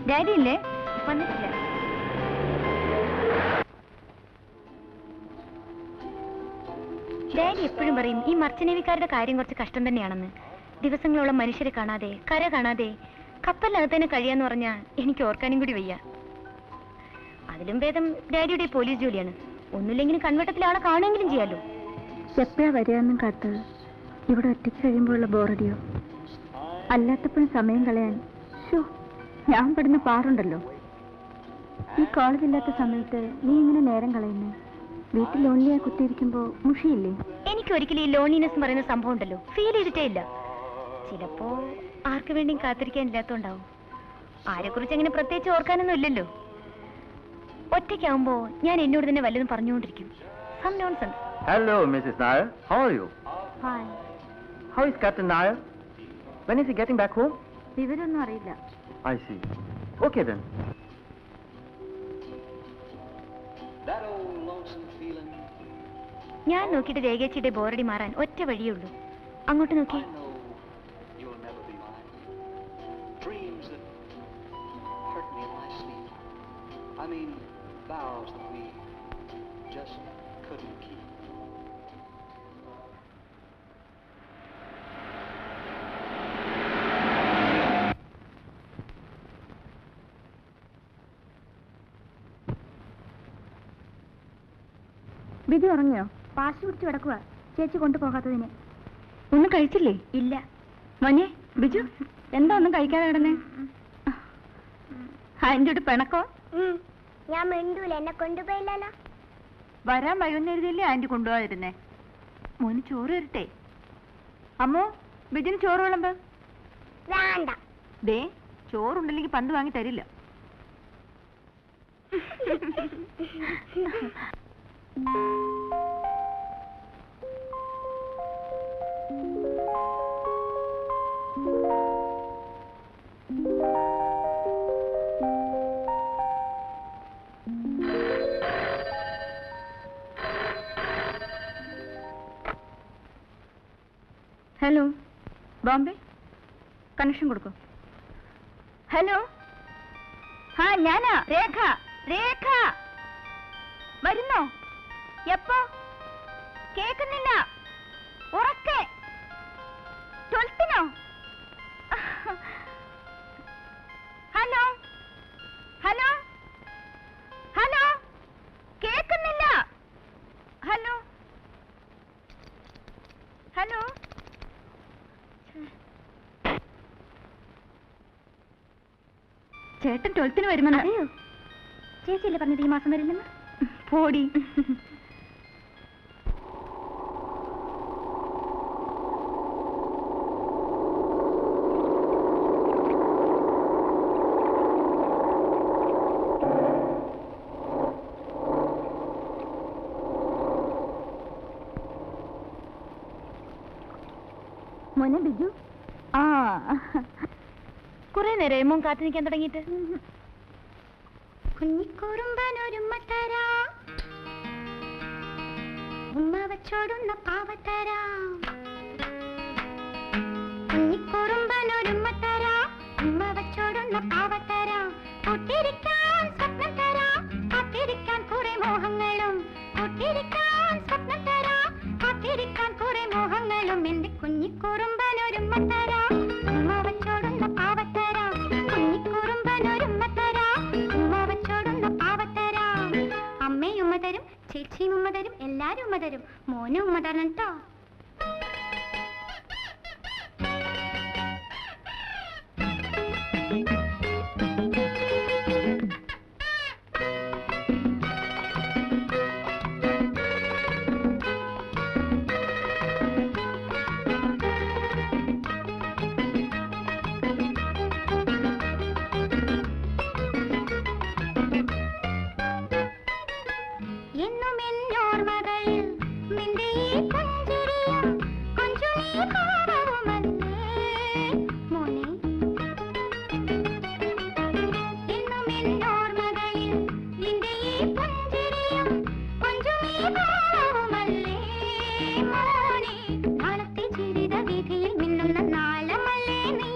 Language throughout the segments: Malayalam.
ഡാഡി ഇല്ലേ? വന്നിട്ടില്ല. ഡാഡി എപ്പോഴും പറയും ഈ മർച്ചനേവിക്കാരുടെ കാര്യം കുറച്ച് കഷ്ടം തന്നെയാണെന്ന്. ദിവസങ്ങളോളം മനുഷ്യരെ കാണാതെ, കര കാണാതെ കപ്പലിനകത്ത് തന്നെ കഴിയാന്ന് പറഞ്ഞാൽ എനിക്ക് ഓർക്കാനും കൂടി വയ്യ. അതിലും ഭേദം ഡാഡിയുടെ പോലീസ് ജോലിയാണ്. ഒന്നുമില്ലെങ്കിലും കൺവെട്ടത്തിൽ ആളെ കാണുമെങ്കിലും ചെയ്യാലോ. എപ്പോഴാ വരികയെന്നും കാത്ത് ഇവിടെ ഒറ്റയ്ക്ക് കഴിയുമ്പോഴുള്ള ബോറടിയോ? അല്ലാത്തപ്പോഴും സമയം കളയാൻ ഞാൻ പെടുന്ന പാറുണ്ടല്ലോ. ഈ കോളേജില്ലാത്ത സമയത്ത് നീ ഇങ്ങനെ നേരം കളയുന്നേ? വീട്ടിൽ ലോൺലിയായി കുത്തിയിരിക്കുമ്പോ മുഷിയില്ലേ? എനിക്കൊരിക്കലും ഈ ലോൺലിനെസ് പറയുന്ന സംഭവം ഉണ്ടല്ലോ ഫീൽ ചെയ്തിട്ടേ ഇല്ല. ചിലപ്പോ ആർക്ക് വേണ്ടിയും കാത്തിരിക്കാനില്ലാത്തോണ്ടാവും. ആരെക്കുറിച്ച് അങ്ങനെ പ്രത്യേകിച്ച് ഓർക്കാനൊന്നും ഇല്ലല്ലോ. ഒറ്റയ്ക്കാവുമ്പോ ഞാൻ എന്നോട് തന്നെ വല്ലതും പറഞ്ഞുകൊണ്ടിരിക്കും. Some nonsense. Hello, Mrs. Nair. How are you? Fine. How is Captain Nair? When is he getting back home? വിവരമൊന്നും അറിയില്ല. I see. Okay then. ഞാൻ നോക്കിയിട്ട് രേഖേച്ചിയുടെ ബോറടി മാറാൻ ഒറ്റ വഴിയുള്ളൂ. അങ്ങോട്ട് നോക്കി. ബിജു ഉറങ്ങിയോ? പാശ് പിടിച്ച് കിടക്കുക ചേച്ചി കൊണ്ടുപോകാത്തതിന്. ഒന്നും കഴിച്ചില്ലേ? ഇല്ല. മോനെ ബിജു, എന്താ ഒന്നും കഴിക്കാതെ കിടന്നേ? അതിൻ്റെ ഒരു പിണക്കോ? ഞാൻ മിണ്ടൂല, എന്നെ കൊണ്ടുപോയില്ലല്ലോ. വരാൻ വൈകുന്നേരത്തില്ലേ ആന്റി കൊണ്ടുപോകാതിരുന്നേ? മോന് ചോറ് തരട്ടെ? അമ്മോ, ബിജുന് ചോറ് വിളമ്പ്. വേണ്ട. ദേ, ചോറുണ്ടല്ലെങ്കിൽ പന്ത് വാങ്ങി തരില്ല. ഹലോ, ബോംബെ കണക്ഷൻ കൊടുക്കോ? ഹലോ, ഹാ ഞാനാ രേഖ. രേഖ വരുന്നോ? എപ്പോ? കേൾക്കുന്നില്ല. ഉറക്കെ. 12നോ? ഹലോ ഹലോ ഹലോ, കേൾക്കുന്നില്ല. Hello hello. ചേട്ടൻ 12ന് വരുമെന്ന്. അതെയോ? ചേച്ചിയല്ലേ പറഞ്ഞത് ഈ മാസം വരില്ലെന്ന്? പോടി. മോനെ ബിജു. ആ, കുറെ നേരം മോൻ കാത്തു നിൽക്കാൻ തുടങ്ങിയിട്ട്. കുഞ്ഞിക്കുറുമ്പനൊരുമ്മത്തരാ, ഉമ്മ വച്ചോടുന്ന പാവത്തരാ. കുഞ്ഞിക്കുറുമ്പനൊരുമ്മത്തരാ, ഉമ്മ വച്ചോടുന്ന പാവത്തരാ. കൂട്ടിരിക്കാൻ സ്വപ്നം തരാ, കാത്തിരിക്കാൻ കുറെ മോഹങ്ങളും. കൂട്ടിരിക്കാൻ സ്വപ്നം തരാ, കാത്തിരിക്കാൻ കുറെ മോഹങ്ങളും. എന്റെ കുഞ്ഞിക്കുറുമ്പനൊരുമ്മത്തരാ, ഉമ്മ വച്ചോടുന്ന പാവത്തരാ. കുഞ്ഞിക്കുറുമ്പനൊരുമ്മത്തരാ, ഉമ്മ വച്ചോടുന്ന പാവത്തരാ. അമ്മയും ഉമ്മ തരും, ചേച്ചിയും ഉമ്മ തരും, എല്ലാരും ഉമ്മ തരും. മോനും ഉമ്മ തരണം കേട്ടോ. ജീവിത വീതിയിൽ മിന്നുന്ന നാളമല്ലേ നീ.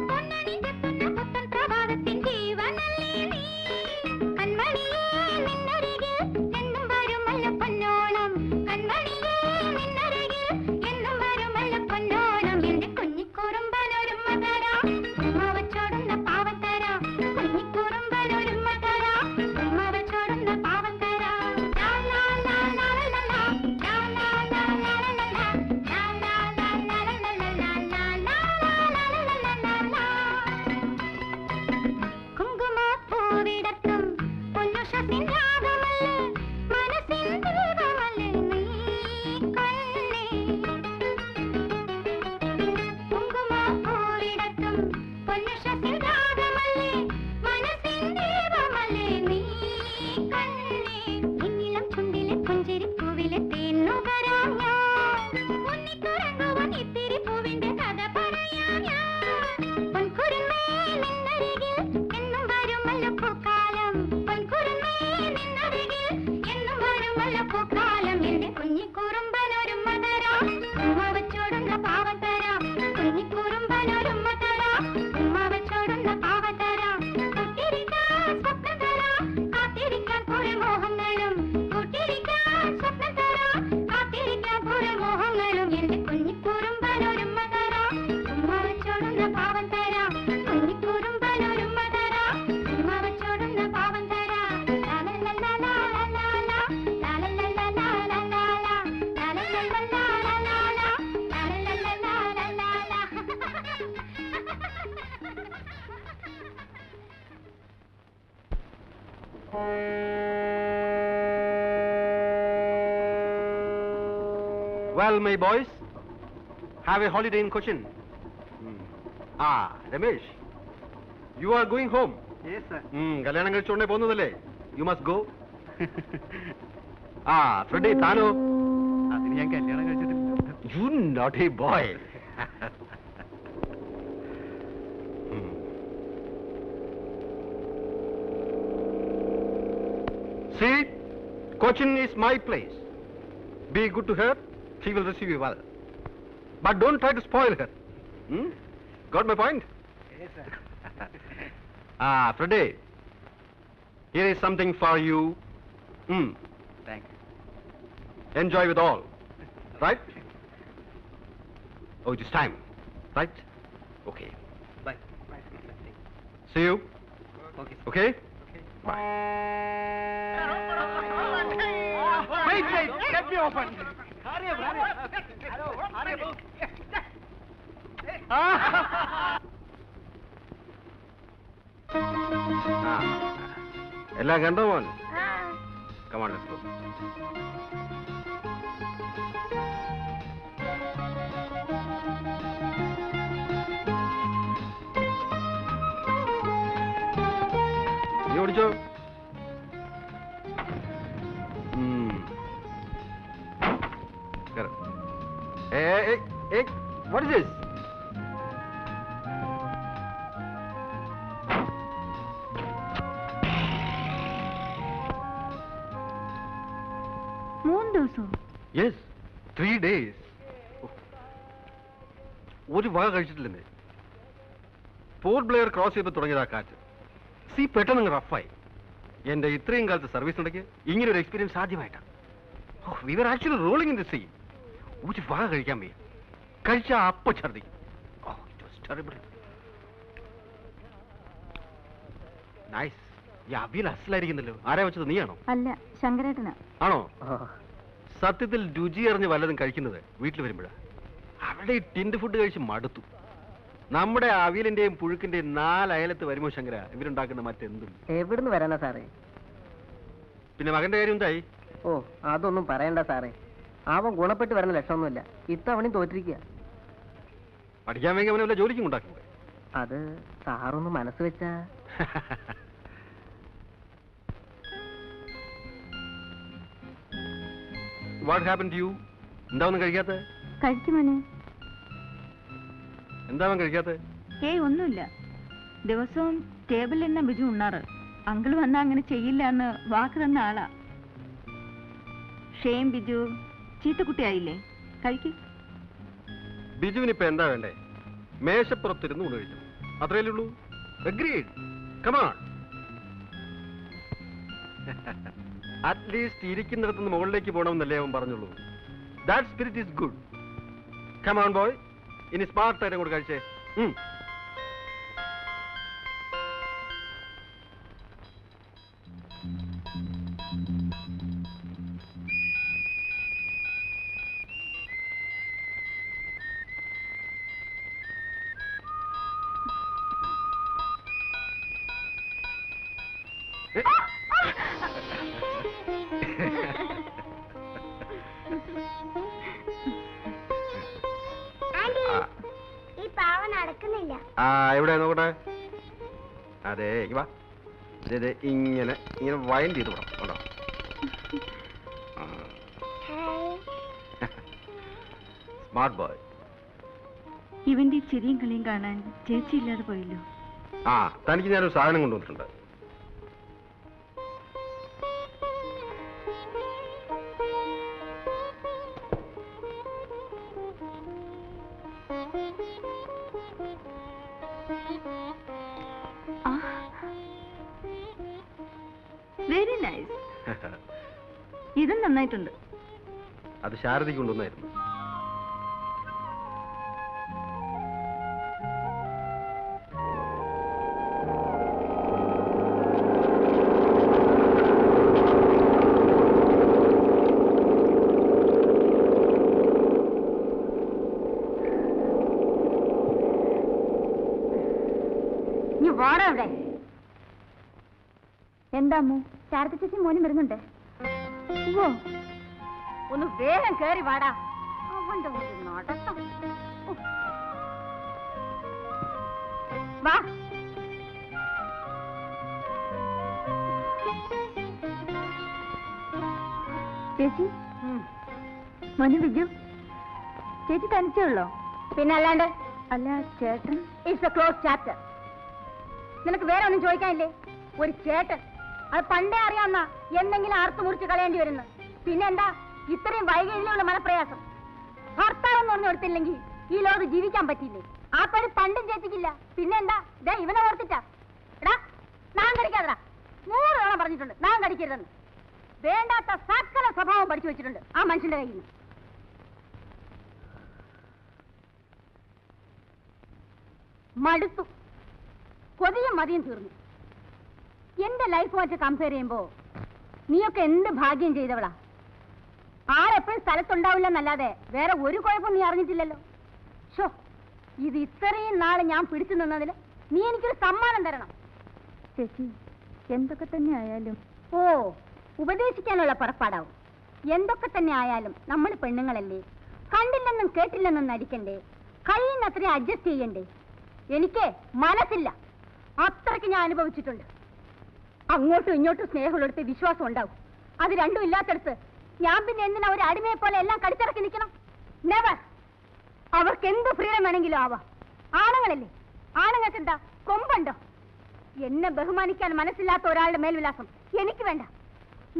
പൊന്നണിന്റെ പുത്തൻ പ്രഭാതത്തിൻ Well, my boys, have a holiday in Cochin. Ramesh, you are going home. Yes, sir. കല്യാണം കഴിച്ചോണ്ടേ പോകുന്നതല്ലേ? You must go. Freddy, താനോ? അതിന് ഞാൻ കല്യാണം കഴിച്ചിട്ടില്ല. You naughty boy. See, Cochin is my place. Be good to her. She will receive you well. But don't try to spoil her. Got my point? Yes, sir. Freddy, here is something for you. Thank you. Enjoy with all. Right? Oh, it is time. Right? Okay. Bye. See you. Okay. Okay? Bye. Wait, let me open. Hurry up, hurry up. Hello, hurry up. എല്ലാം കണ്ടോ മോൻ? Come on, let's go. നീ ഓടിച്ചോ. Hey, what is this? Yes, 3 days. ഒരു വക കഴിച്ചിട്ടില്ലെന്നേ. പോർട്ട് ബ്ലെയർ ക്രോസ് ചെയ്തപ്പോൾ തുടങ്ങിയതാ കാറ്റ്. സീ പെട്ടെന്ന് റഫായി. എന്റെ ഇത്രയും കാലത്ത് സർവീസിനിടയ്ക്ക് ഇങ്ങനെ ഒരു എക്സ്പീരിയൻസ് ആദ്യമായിട്ടാണ്. We were actually rolling in the sea. ഒരു വക കഴിക്കാൻ വയ്യ. കഴിച്ചാ അപ്പ ഛർദിക്കും. It was terrible. നൈസ്. ഈ അവിയൽ അസലായിരിക്കുന്നല്ലോ. ആരാ വെച്ചത്, നീയാണോ? അല്ല, ശങ്കരേട്ടനാ. ആണോ? സത്യത്തിൽ രുചി അറിഞ്ഞ് വല്ലതും കഴിക്കുന്നത് വീട്ടിൽ വരുമ്പോഴാണ്. അവിടെ ഈ ടിൻഡ് ഫുഡ് കഴിച്ച് മടുത്തു. നമ്മുടെ അവിയലിന്റെയും പുഴുക്കിന്റെയും 4 അയലത്ത് വരുമോ ശങ്കര ഇവരുണ്ടാക്കുന്ന മറ്റെന്തും? എവിടുന്ന് വരാനാ സാറേ? പിന്നെ മകന്റെ കാര്യം എന്തായി? ഓ, അതൊന്നും പറയണ്ട സാറേ. അവൻ ഗുണപ്പെട്ട് വരുന്ന ലക്ഷമൊന്നുമില്ല. ഇത്തവണയും തോറ്റിരിക്കുക. പഠിക്കാൻ വേണ്ടി അവനെ വല്ല ജോലിക്കും ഉണ്ടാക്കുന്നത്. അത് സാറൊന്ന് മനസ്സ് വെച്ചാ. What happen to you? എന്താ ഒന്നും കഴിക്കാത്ത? കഴിക്കുമോനെ? എന്താ അവൻ കഴിക്കാത്ത? ഒന്നുമില്ല. ദിവസവും ടേബിളിൽ എന്ന ബിജു ഉണ്ണാറ്. അങ്കിൾ വന്നാ അങ്ങനെ ചെയ്യില്ല എന്ന് വാക്ക് തന്ന ആളാ. ഷെയിം ബിജു, ചീത്തക്കുട്ടിയായില്ലേ? കഴിക്ക്. ബിജുവിനിപ്പോ എന്താ വേണ്ടേ? മേശപ്പുറത്തിരുന്ന് ഊണ് കഴിക്കണം, അത്രയല്ലേ ഉള്ളൂ. അഗ്രീഡ്. Come on. അറ്റ്ലീസ്റ്റ് ഇരിക്കുന്നിടത്തുനിന്ന് മുകളിലേക്ക് പോകണമെന്നല്ലേ അവൻ പറഞ്ഞുള്ളൂ. That spirit is good. Come on boy. ഇനി സ്മാർട്ടായിട്ട് കൂടെ കഴിച്ചേ. ആ എവിടെ നോക്കട്ടെ. അതെ വാ. ഇത് ഇങ്ങനെ ഇങ്ങനെ വൈൻഡ് ചെയ്ത് വിടാം. ഉണ്ടോ? Smart boy. ഇവന്റെ ചിരിയും കളിയും കാണാൻ ചേച്ചി ഇല്ലാതെ പോയല്ലോ. ആ തനിക്ക് ഞാനൊരു സാധനം കൊണ്ടുവന്നിട്ടുണ്ട്. Very nice. ഇതും നന്നായിട്ടുണ്ട്. അത് ശാരദയ്ക്ക് കൊണ്ടുവന്നായിരുന്നു. എന്താ അമ്മു? ശാരദ ചേച്ചി മോനും വരുന്നുണ്ട്. ഓ ഒന്ന് വേഗം കേറി വാടാ. അവന്റെ നടത്തം. വാ. ചേച്ചി മോനും വിജു ചേച്ചി തനിച്ചേ ഉള്ളോ? പിന്നെ അല്ലാണ്ട് അല്ല ചേട്ടൻ. It's A close chapter. നിനക്ക് വേറെ ഒന്നും ചോദിക്കാനില്ലേ? ഒരു ചേട്ടൻ അത് പണ്ടേ അറിയാവുന്ന എന്തെങ്കിലും ആർത്തു മുറിച്ച് കളയേണ്ടി വരുന്നു. പിന്നെന്താ ഇത്രയും വൈകല്യമുള്ള മനപ്രയാസം? ഭർത്താവെന്ന് പറഞ്ഞു കൊടുത്തില്ലെങ്കിൽ ഈ ലോകത്ത് ജീവിക്കാൻ പറ്റില്ലേ? ആ പണി പണ്ടും ചേച്ചിക്കില്ല. പിന്നെന്താ ഇതാ ഇവനെ ഓർത്തിട്ടാ. എടാ നാം കടിക്കാതടാ. 100 തവണ പറഞ്ഞിട്ടുണ്ട് നാം കടിക്കരുതെന്ന്. വേണ്ടാത്ത സകല സ്വഭാവം പഠിച്ചു വെച്ചിട്ടുണ്ട് ആ മനുഷ്യന്റെ കയ്യിൽ നിന്ന്. മടുത്തു. കൊതിയും മതിയും തീർന്നു. എന്റെ ലൈഫുമായിട്ട് കമ്പയർ ചെയ്യുമ്പോ നീയൊക്കെ എന്ത് ഭാഗ്യം ചെയ്തവളാ. ആരെപ്പോഴും സ്ഥലത്തുണ്ടാവില്ലെന്നല്ലാതെ വേറെ ഒരു കുഴപ്പം നീ അറിഞ്ഞിട്ടില്ലല്ലോ. ഷോ ഇത് ഇത്രയും നാളെ ഞാൻ പിടിച്ചു നിന്നതിന് നീ എനിക്കൊരു സമ്മാനം തരണം. ചേച്ചി എന്തൊക്കെ തന്നെ ആയാലും. ഓ ഉപദേശിക്കാനുള്ള പുറപ്പാടാവും. എന്തൊക്കെ തന്നെ ആയാലും നമ്മൾ പെണ്ണുങ്ങളല്ലേ. കണ്ടില്ലെന്നും കേട്ടില്ലെന്നും നടിക്കണ്ടേ. കഴിയുന്നത്രയും അഡ്ജസ്റ്റ് ചെയ്യണ്ടേ. എനിക്ക് മനസ്സില്ല. അത്രയ്ക്ക് ഞാൻ അനുഭവിച്ചിട്ടുണ്ട്. അങ്ങോട്ടും ഇങ്ങോട്ടും സ്നേഹമുള്ളടുത്ത് വിശ്വാസം ഉണ്ടാവും. അത് രണ്ടും ഇല്ലാത്തടുത്ത് ഞാൻ പിന്നെ എന്തിനാ ഒരു അടിമയെ പോലെ എല്ലാം കടിച്ചിറക്കി നിൽക്കണം? നെവർ. അവർക്ക് എന്ത് ഫ്രീഡം വേണമെങ്കിലും ആവാം. ആണുങ്ങളല്ലേ. ആണുങ്ങൾക്ക് എന്താ കൊമ്പുണ്ടോ? എന്നെ ബഹുമാനിക്കാൻ മനസ്സില്ലാത്ത ഒരാളുടെ മേൽവിലാസം എനിക്ക് വേണ്ട.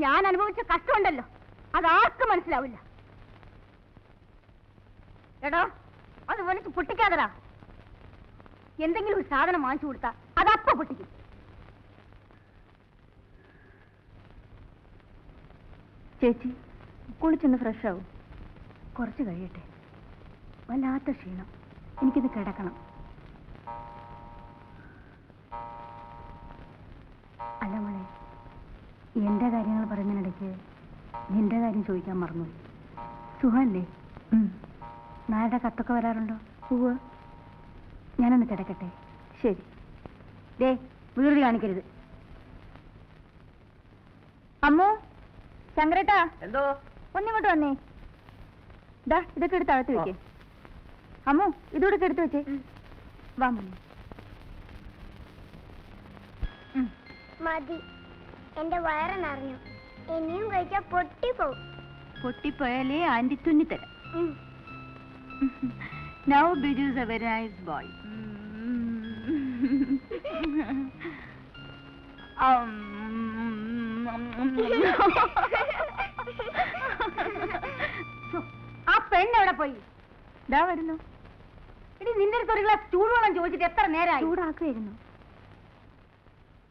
ഞാൻ അനുഭവിച്ച കഷ്ടമുണ്ടല്ലോ അതാർക്കും മനസ്സിലാവില്ല. എടോ അത് വലിച്ച് പൊട്ടിക്കാതടാ. എന്തെങ്കിലും ഒരു സാധനം വാങ്ങിച്ചു കൊടുത്താ അതപ്പ പൊട്ടിക്കും. ചേച്ചി കുളിച്ചൊന്ന് ഫ്രഷ് ആവും. കുറച്ച് കഴിയട്ടെ. വല്ലാത്ത ക്ഷീണം. എനിക്കിത് കിടക്കണം. അല്ല മോളെ, എന്റെ കാര്യങ്ങൾ പറയുന്നതിനിടയ്ക്ക് നിന്റെ കാര്യം ചോദിക്കാൻ മറന്നു. സുഖല്ലേ? നാളെ കത്തൊക്കെ വരാറുണ്ടോ? ഉവ്വ്. ഞാനൊന്ന് കിടക്കട്ടെ. ശരി. ദേ വീർതി കാണിക്കരുത്. അമ്മോ ശങ്കരേട്ടാ എന്തോ ഒന്നിങ്ങോട്ട് വന്നേ. ദാ ഇതൊക്കെ എടുത്ത് അകത്ത് വെക്കേ. അമ്മോ ഇതൂടെ എടുത്ത് വെച്ചേ. വാ മോനെ. മതി, എന്റെ വയറ് നിറഞ്ഞു. ഇനിയും കഴിച്ചാൽ പൊട്ടിപ്പോവും. പൊട്ടിപ്പോയാലേ anti തുന്നിത്തരാം. Now Biju is a very nice boy. ആ പെണ്ണെവിടെ പോയി? ദാ വരുന്നു. എടി നിന്റെ അടുത്ത് ഒരു ഗ്ലാസ് ചൂടുവെള്ളം ചോദിച്ചിട്ട് എത്ര നേരമായി? ചൂടാക്കുമായിരുന്നു.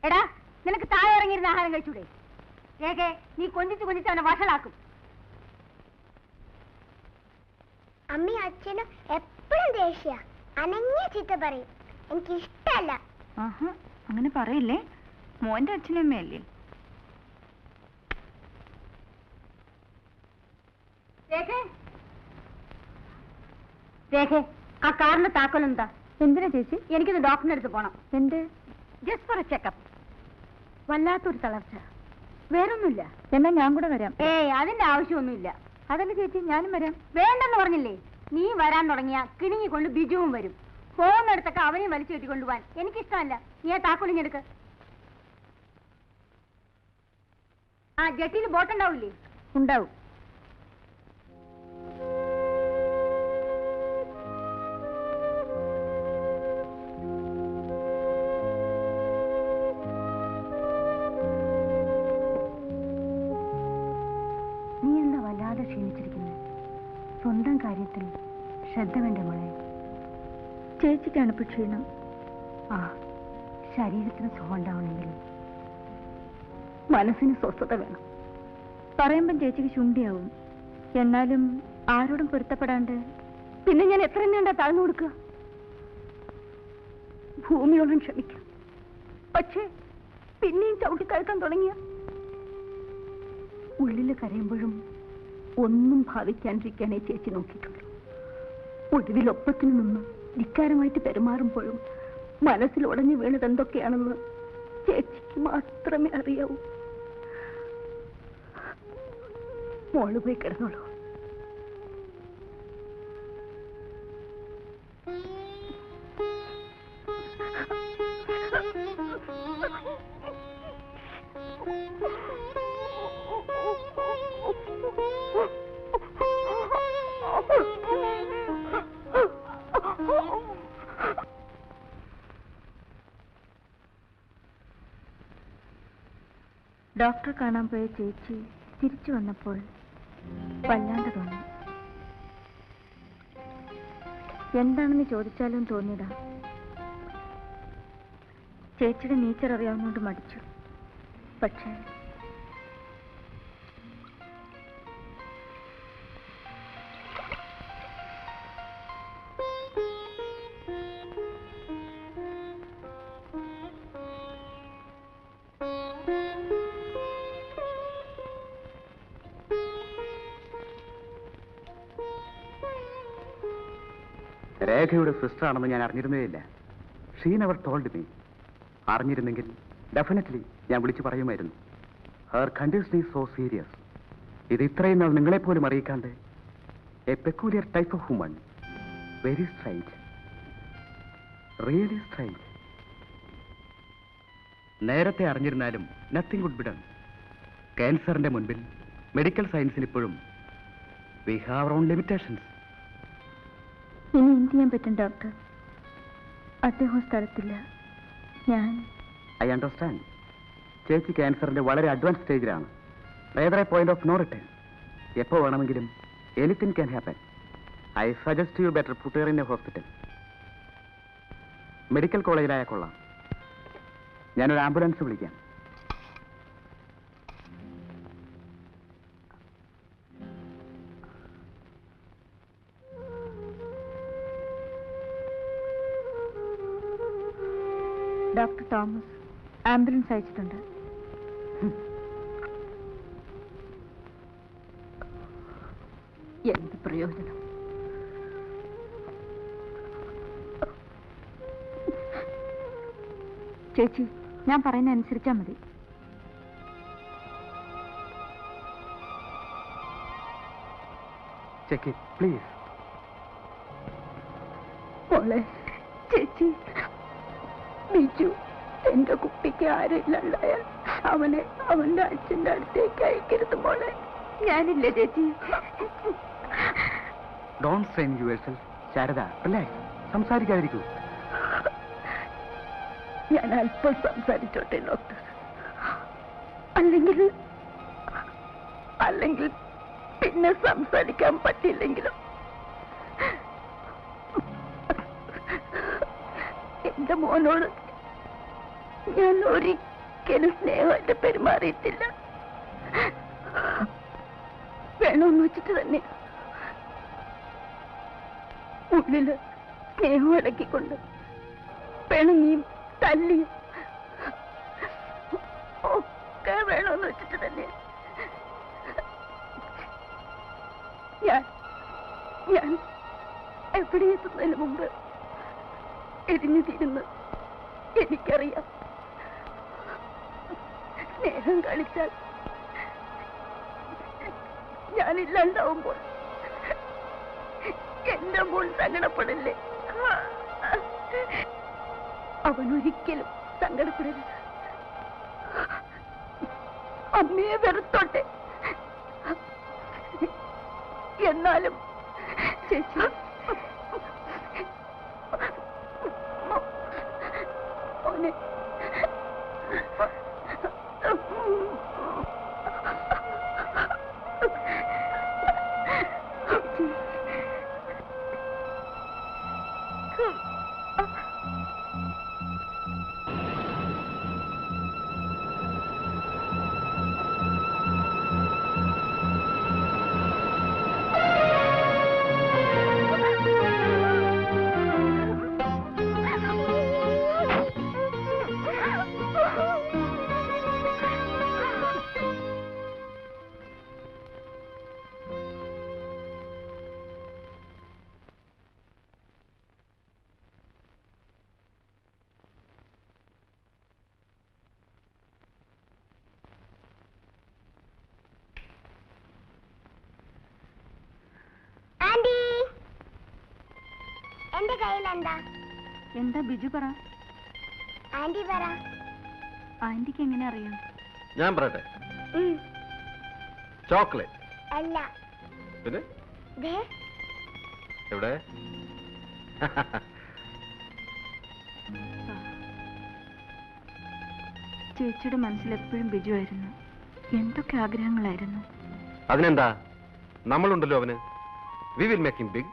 എടാ നിനക്ക് താഴെ ഇറങ്ങിയിരുന്ന ആഹാരം കഴിച്ചൂടെ? കേക്കെ നീ കൊഞ്ചിച്ച് കൊഞ്ചിച്ച് അവനെ വഷളാക്കും. അമ്മയും അച്ഛനും എപ്പോഴും ദേഷ്യ, അനങ്ങിയ ചീത്ത പറയും. എനിക്കിഷ്ടല്ല. ആഹാ അങ്ങനെ പറയില്ലേ. മോന്റെ അച്ഛനും അമ്മയല്ലേ. രേഖേ ആ കാറിന്റെ താക്കോൽ എന്താ? എന്തിനാ ചേച്ചി? എനിക്കൊന്ന് ഡോക്ടറിന്റെ അടുത്ത് പോണം. എന്ത്? Just for A checkup. വല്ലാത്തൊരു തളർച്ച. വേറൊന്നുമില്ല. എന്നാ ഞാൻ കൂടെ വരാം. ഏയ് അതിന്റെ ആവശ്യമൊന്നുമില്ല. അതല്ല ചേച്ചി ഞാനും വരാം. വേണ്ടെന്ന് പറഞ്ഞില്ലേ? നീ വരാൻ തുടങ്ങിയ കിണിങ്ങിക്കൊണ്ട് ബിജുവും വരും. പോകുന്നിടത്തൊക്കെ അവനെയും വലിച്ചു കെട്ടിക്കൊണ്ടുപോവാൻ എനിക്കിഷ്ടമല്ല. നീ ആ താക്കോലിഞ്ഞെടുക്ക്. ആ ജെട്ടിയിൽ ബോട്ടുണ്ടാവില്ലേ? ഉണ്ടാവും. നീ എന്താ വല്ലാതെ ക്ഷീണിച്ചിരിക്കുന്നത്? സ്വന്തം കാര്യത്തിൽ ശ്രദ്ധ വേണ്ട മോളെ. ചേച്ചിക്കാണ് ഇപ്പൊ ക്ഷീണം. ആ, ശരീരത്തിന് സുഖം ഉണ്ടാവണമെങ്കിൽ മനസ്സിന് സ്വസ്ഥത വേണം. പറയുമ്പം ചേച്ചിക്ക് ചുണ്ടിയാവും. എന്നാലും ആരോടും പൊരുത്തപ്പെടാണ്ട് പിന്നെ ഞാൻ എത്ര എണ്ണ താഴ്ന്നു കൊടുക്കുക? ഭൂമിയോളം ക്ഷമിക്കാം. പക്ഷേ പിന്നെയും ചവിട്ടിത്താഴ്ത്താൻ തുടങ്ങിയ ഉള്ളിൽ കരയുമ്പോഴും ഒന്നും ഭാവിക്കാണ്ടിരിക്കാനേ ചേച്ചി നോക്കിയിട്ടുള്ളൂ. ഒടുവിലൊപ്പത്തിന് നിന്ന് ധിക്കാരമായിട്ട് പെരുമാറുമ്പോഴും മനസ്സിൽ ഉടഞ്ഞു വീണത് എന്തൊക്കെയാണെന്ന് ചേച്ചിക്ക് മാത്രമേ അറിയാവൂ. മോള് പോയി കിടന്നോളൂ. ഡോക്ടറെ കാണാൻ പോയ ചേച്ചി തിരിച്ചു വന്നപ്പോൾ വല്ലാണ്ട് തോന്നി. എന്താണെന്ന് ചോദിച്ചാലും തോന്നിയതാ. ചേച്ചിയുടെ നേച്ചർ അറിയാവുന്നോണ്ട് മടിച്ചു. പക്ഷേ രേഖയുടെ സിസ്റ്റർ ആണെന്ന് ഞാൻ അറിഞ്ഞിരുന്നേയില്ല. She never told me. അറിഞ്ഞിരുന്നെങ്കിൽ ഡെഫിനറ്റ്ലി ഞാൻ വിളിച്ചു പറയുമായിരുന്നു. Her condition is so serious. ഇത് ഇത്രയും നാൾ നിങ്ങളെപ്പോലും അറിയിക്കാണ്ട് a peculiar type of woman. Very strange, really strange. നേരത്തെ അറിഞ്ഞിരുന്നാലും നത്തിങ് വുഡ് ബി ഡൺ. ക്യാൻസറിന്റെ മുൻപിൽ മെഡിക്കൽ സയൻസിൽ ഇപ്പോഴും we have our own limitations. ഇനി എന്ത് ചെയ്യാൻ പറ്റും ഡോക്ടർ? അദ്ദേഹം സ്ഥലത്തില്ല. ഞാൻ ഐ അണ്ടർസ്റ്റാൻഡ്. ചേച്ചി ക്യാൻസറിന്റെ വളരെ അഡ്വാൻസ് സ്റ്റേജിലാണ്. Rather a point of no return. എപ്പോൾ വേണമെങ്കിലും anything can happen. I suggest you better put her in a hospital. Medical കോളേജിലായാൽ കൊള്ളാം. ഞാനൊരു ആംബുലൻസ് വിളിക്കാം. ഡോക്ടർ തോമസ് ആംബുലൻസ് അയച്ചിട്ടുണ്ട്. എന്ത് പ്രയോജനം? ചേച്ചി, ഞാൻ പറയുന്ന അനുസരിച്ചാ മതി. Check it please. മോളെ, ചേച്ചി, ബിജു എന്റെ കുട്ടിക്ക് ആരില്ലാണ്ടായാൽ അവനെ അവന്റെ അച്ഛന്റെ അടുത്തേക്ക് അയക്കരുത് മോളെ. ഞാനില്ല ചേച്ചി. Don't strain yourself. Sharada, relax. സംസാരിക്കാതിരിക്കൂ. ഞാൻ അല്പം സംസാരിച്ചോട്ടെ ഡോക്ടർ. അല്ലെങ്കിൽ പിന്നെ സംസാരിക്കാൻ പറ്റില്ലെങ്കിലും എന്റെ മോനോട് ഞാൻ ഒരിക്കലും സ്നേഹമായിട്ട് പെരുമാറിയിട്ടില്ല. വേണമെന്ന് വെച്ചിട്ട് തന്നെ ഉള്ളില് സ്നേഹം ഇടക്കിക്കൊണ്ട് പിണങ്ങിയും തല്ലിയും ഒക്കെ വേണമെന്ന് വെച്ചിട്ട് തന്നെ ഞാൻ എവിടെ എത്തുന്നതിന് മുമ്പ് എരിഞ്ഞു തീരുന്നു. എനിക്കറിയാം, സ്നേഹം കളിച്ചാൽ ഞാനില്ലാണ്ടാവുമ്പോൾ എന്റെ മോൻ സങ്കടപ്പെടില്ലേ? അവൻ ഒരിക്കലും സങ്കടപ്പെടരുത്. അമ്മയെ വെറുത്തോട്ടെ, എന്നാലും ചേച്ചി മോനെ എന്റെ കയ്യിൽ എന്താ ബിജു പറ. ആന്റി പറ. ആന്റിക്ക് എങ്ങനെ അറിയാം? ഞാൻ പറയട്ടെ. ചോക്ലേറ്റ് അല്ല. പിന്നെ ദേ എവിടെ? ചേച്ചിയുടെ മനസ്സിൽ എപ്പോഴും ബിജു ആയിരുന്നു. എന്തൊക്കെ ആഗ്രഹങ്ങളായിരുന്നു. അതിനെന്താ, നമ്മളുണ്ടല്ലോ അവന്. We will make him big.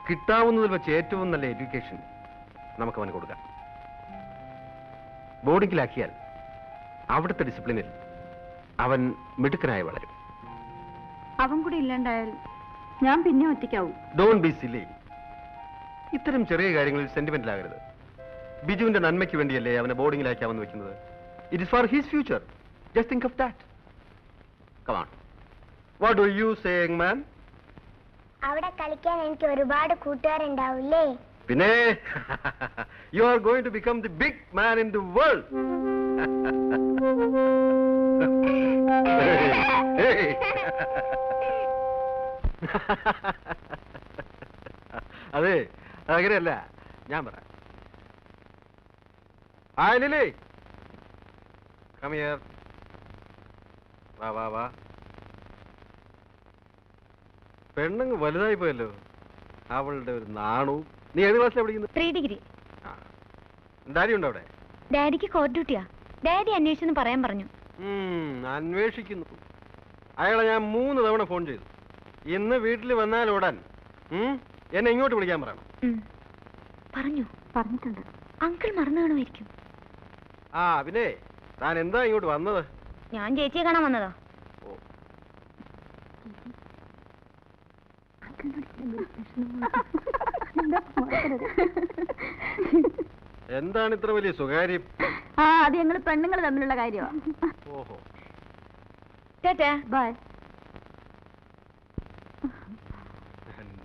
കിട്ടാവുന്നതിൽ വെച്ച് ഏറ്റവും നല്ല എഡ്യൂക്കേഷൻ നമുക്ക് അവന് കൊടുക്കാം. ബോർഡിങ്ങിലാക്കിയാൽ അവിടുത്തെ ഡിസിപ്ലിനിൽ അവൻ മിടുക്കനായി വളരും. അവൻ കൂടി ഇല്ലാണ്ടായാൽ ഞാൻ പിന്നെ ഒറ്റയ്ക്കാവും. Don't be silly. ഇത്തരം ചെറിയ കാര്യങ്ങളിൽ സെന്റിമെന്റൽ ആകരുത്. ബിജുവിന്റെ നന്മയ്ക്ക് വേണ്ടിയല്ലേ അവനെ ബോർഡിങ്ങിലാക്കാമെന്ന് വെക്കുന്നത്. It is for his future. Just think of that. Come on. What do you say, young man? അവിടെ കളിക്കാൻ എനിക്ക് ഒരുപാട് കൂട്ടുകാരുണ്ടാവില്ലേ? പിന്നെ you are going to become the big man in the world. അതെ, അങ്ങനെയല്ല, ഞാൻ പറയാം. Hi Lily, come here. വാ വാ വാ. പെണ്ണങ്ങ് വലുതായി പോയല്ലോ. അവളുടെ ഒരു നാണു. നീ ഏത് ക്ലാസ്സിലാണ് പഠിക്കുന്നത്? 3 ഡിഗ്രി. ഡാഡി ഉണ്ടോ അവിടെ? ഡാഡിക്ക് കോർട്ട് ഡ്യൂട്ടിയാ. ഡാഡി അന്വേഷിച്ചെന്ന് പറയാൻ പറഞ്ഞു. അന്വേഷിക്കുന്നു. അയാളെ ഞാൻ 3 തവണ ഫോൺ ചെയ്തു. ഇന്ന് വീട്ടിൽ വന്നാൽ ഓടാൻ എന്നെ ഇങ്ങോട്ട് വിളിക്കാൻ പറയണം. പറഞ്ഞിട്ടുണ്ട്. അങ്കിൾ മറന്നു കാണുമായിരിക്കും. പിന്നെ താൻ എന്താ ഇങ്ങോട്ട് വന്നത്? ഞാൻ ചേച്ചിയെ കാണാൻ വന്നതാ. എന്താണ് ഇത്ര വലിയ സ്വകാര്യം? അത് ഞങ്ങൾ പെണ്ണുങ്ങൾ തമ്മിലുള്ള കാര്യമാണ്. ഓഹോ. Tata. Bye.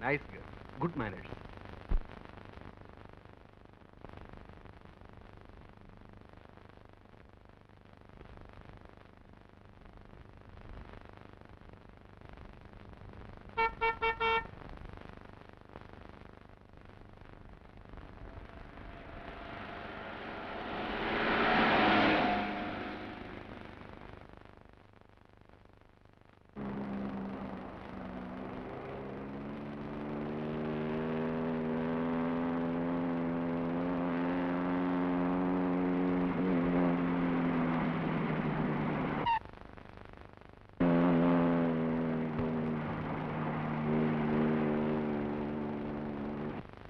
Nice girl. Good manners.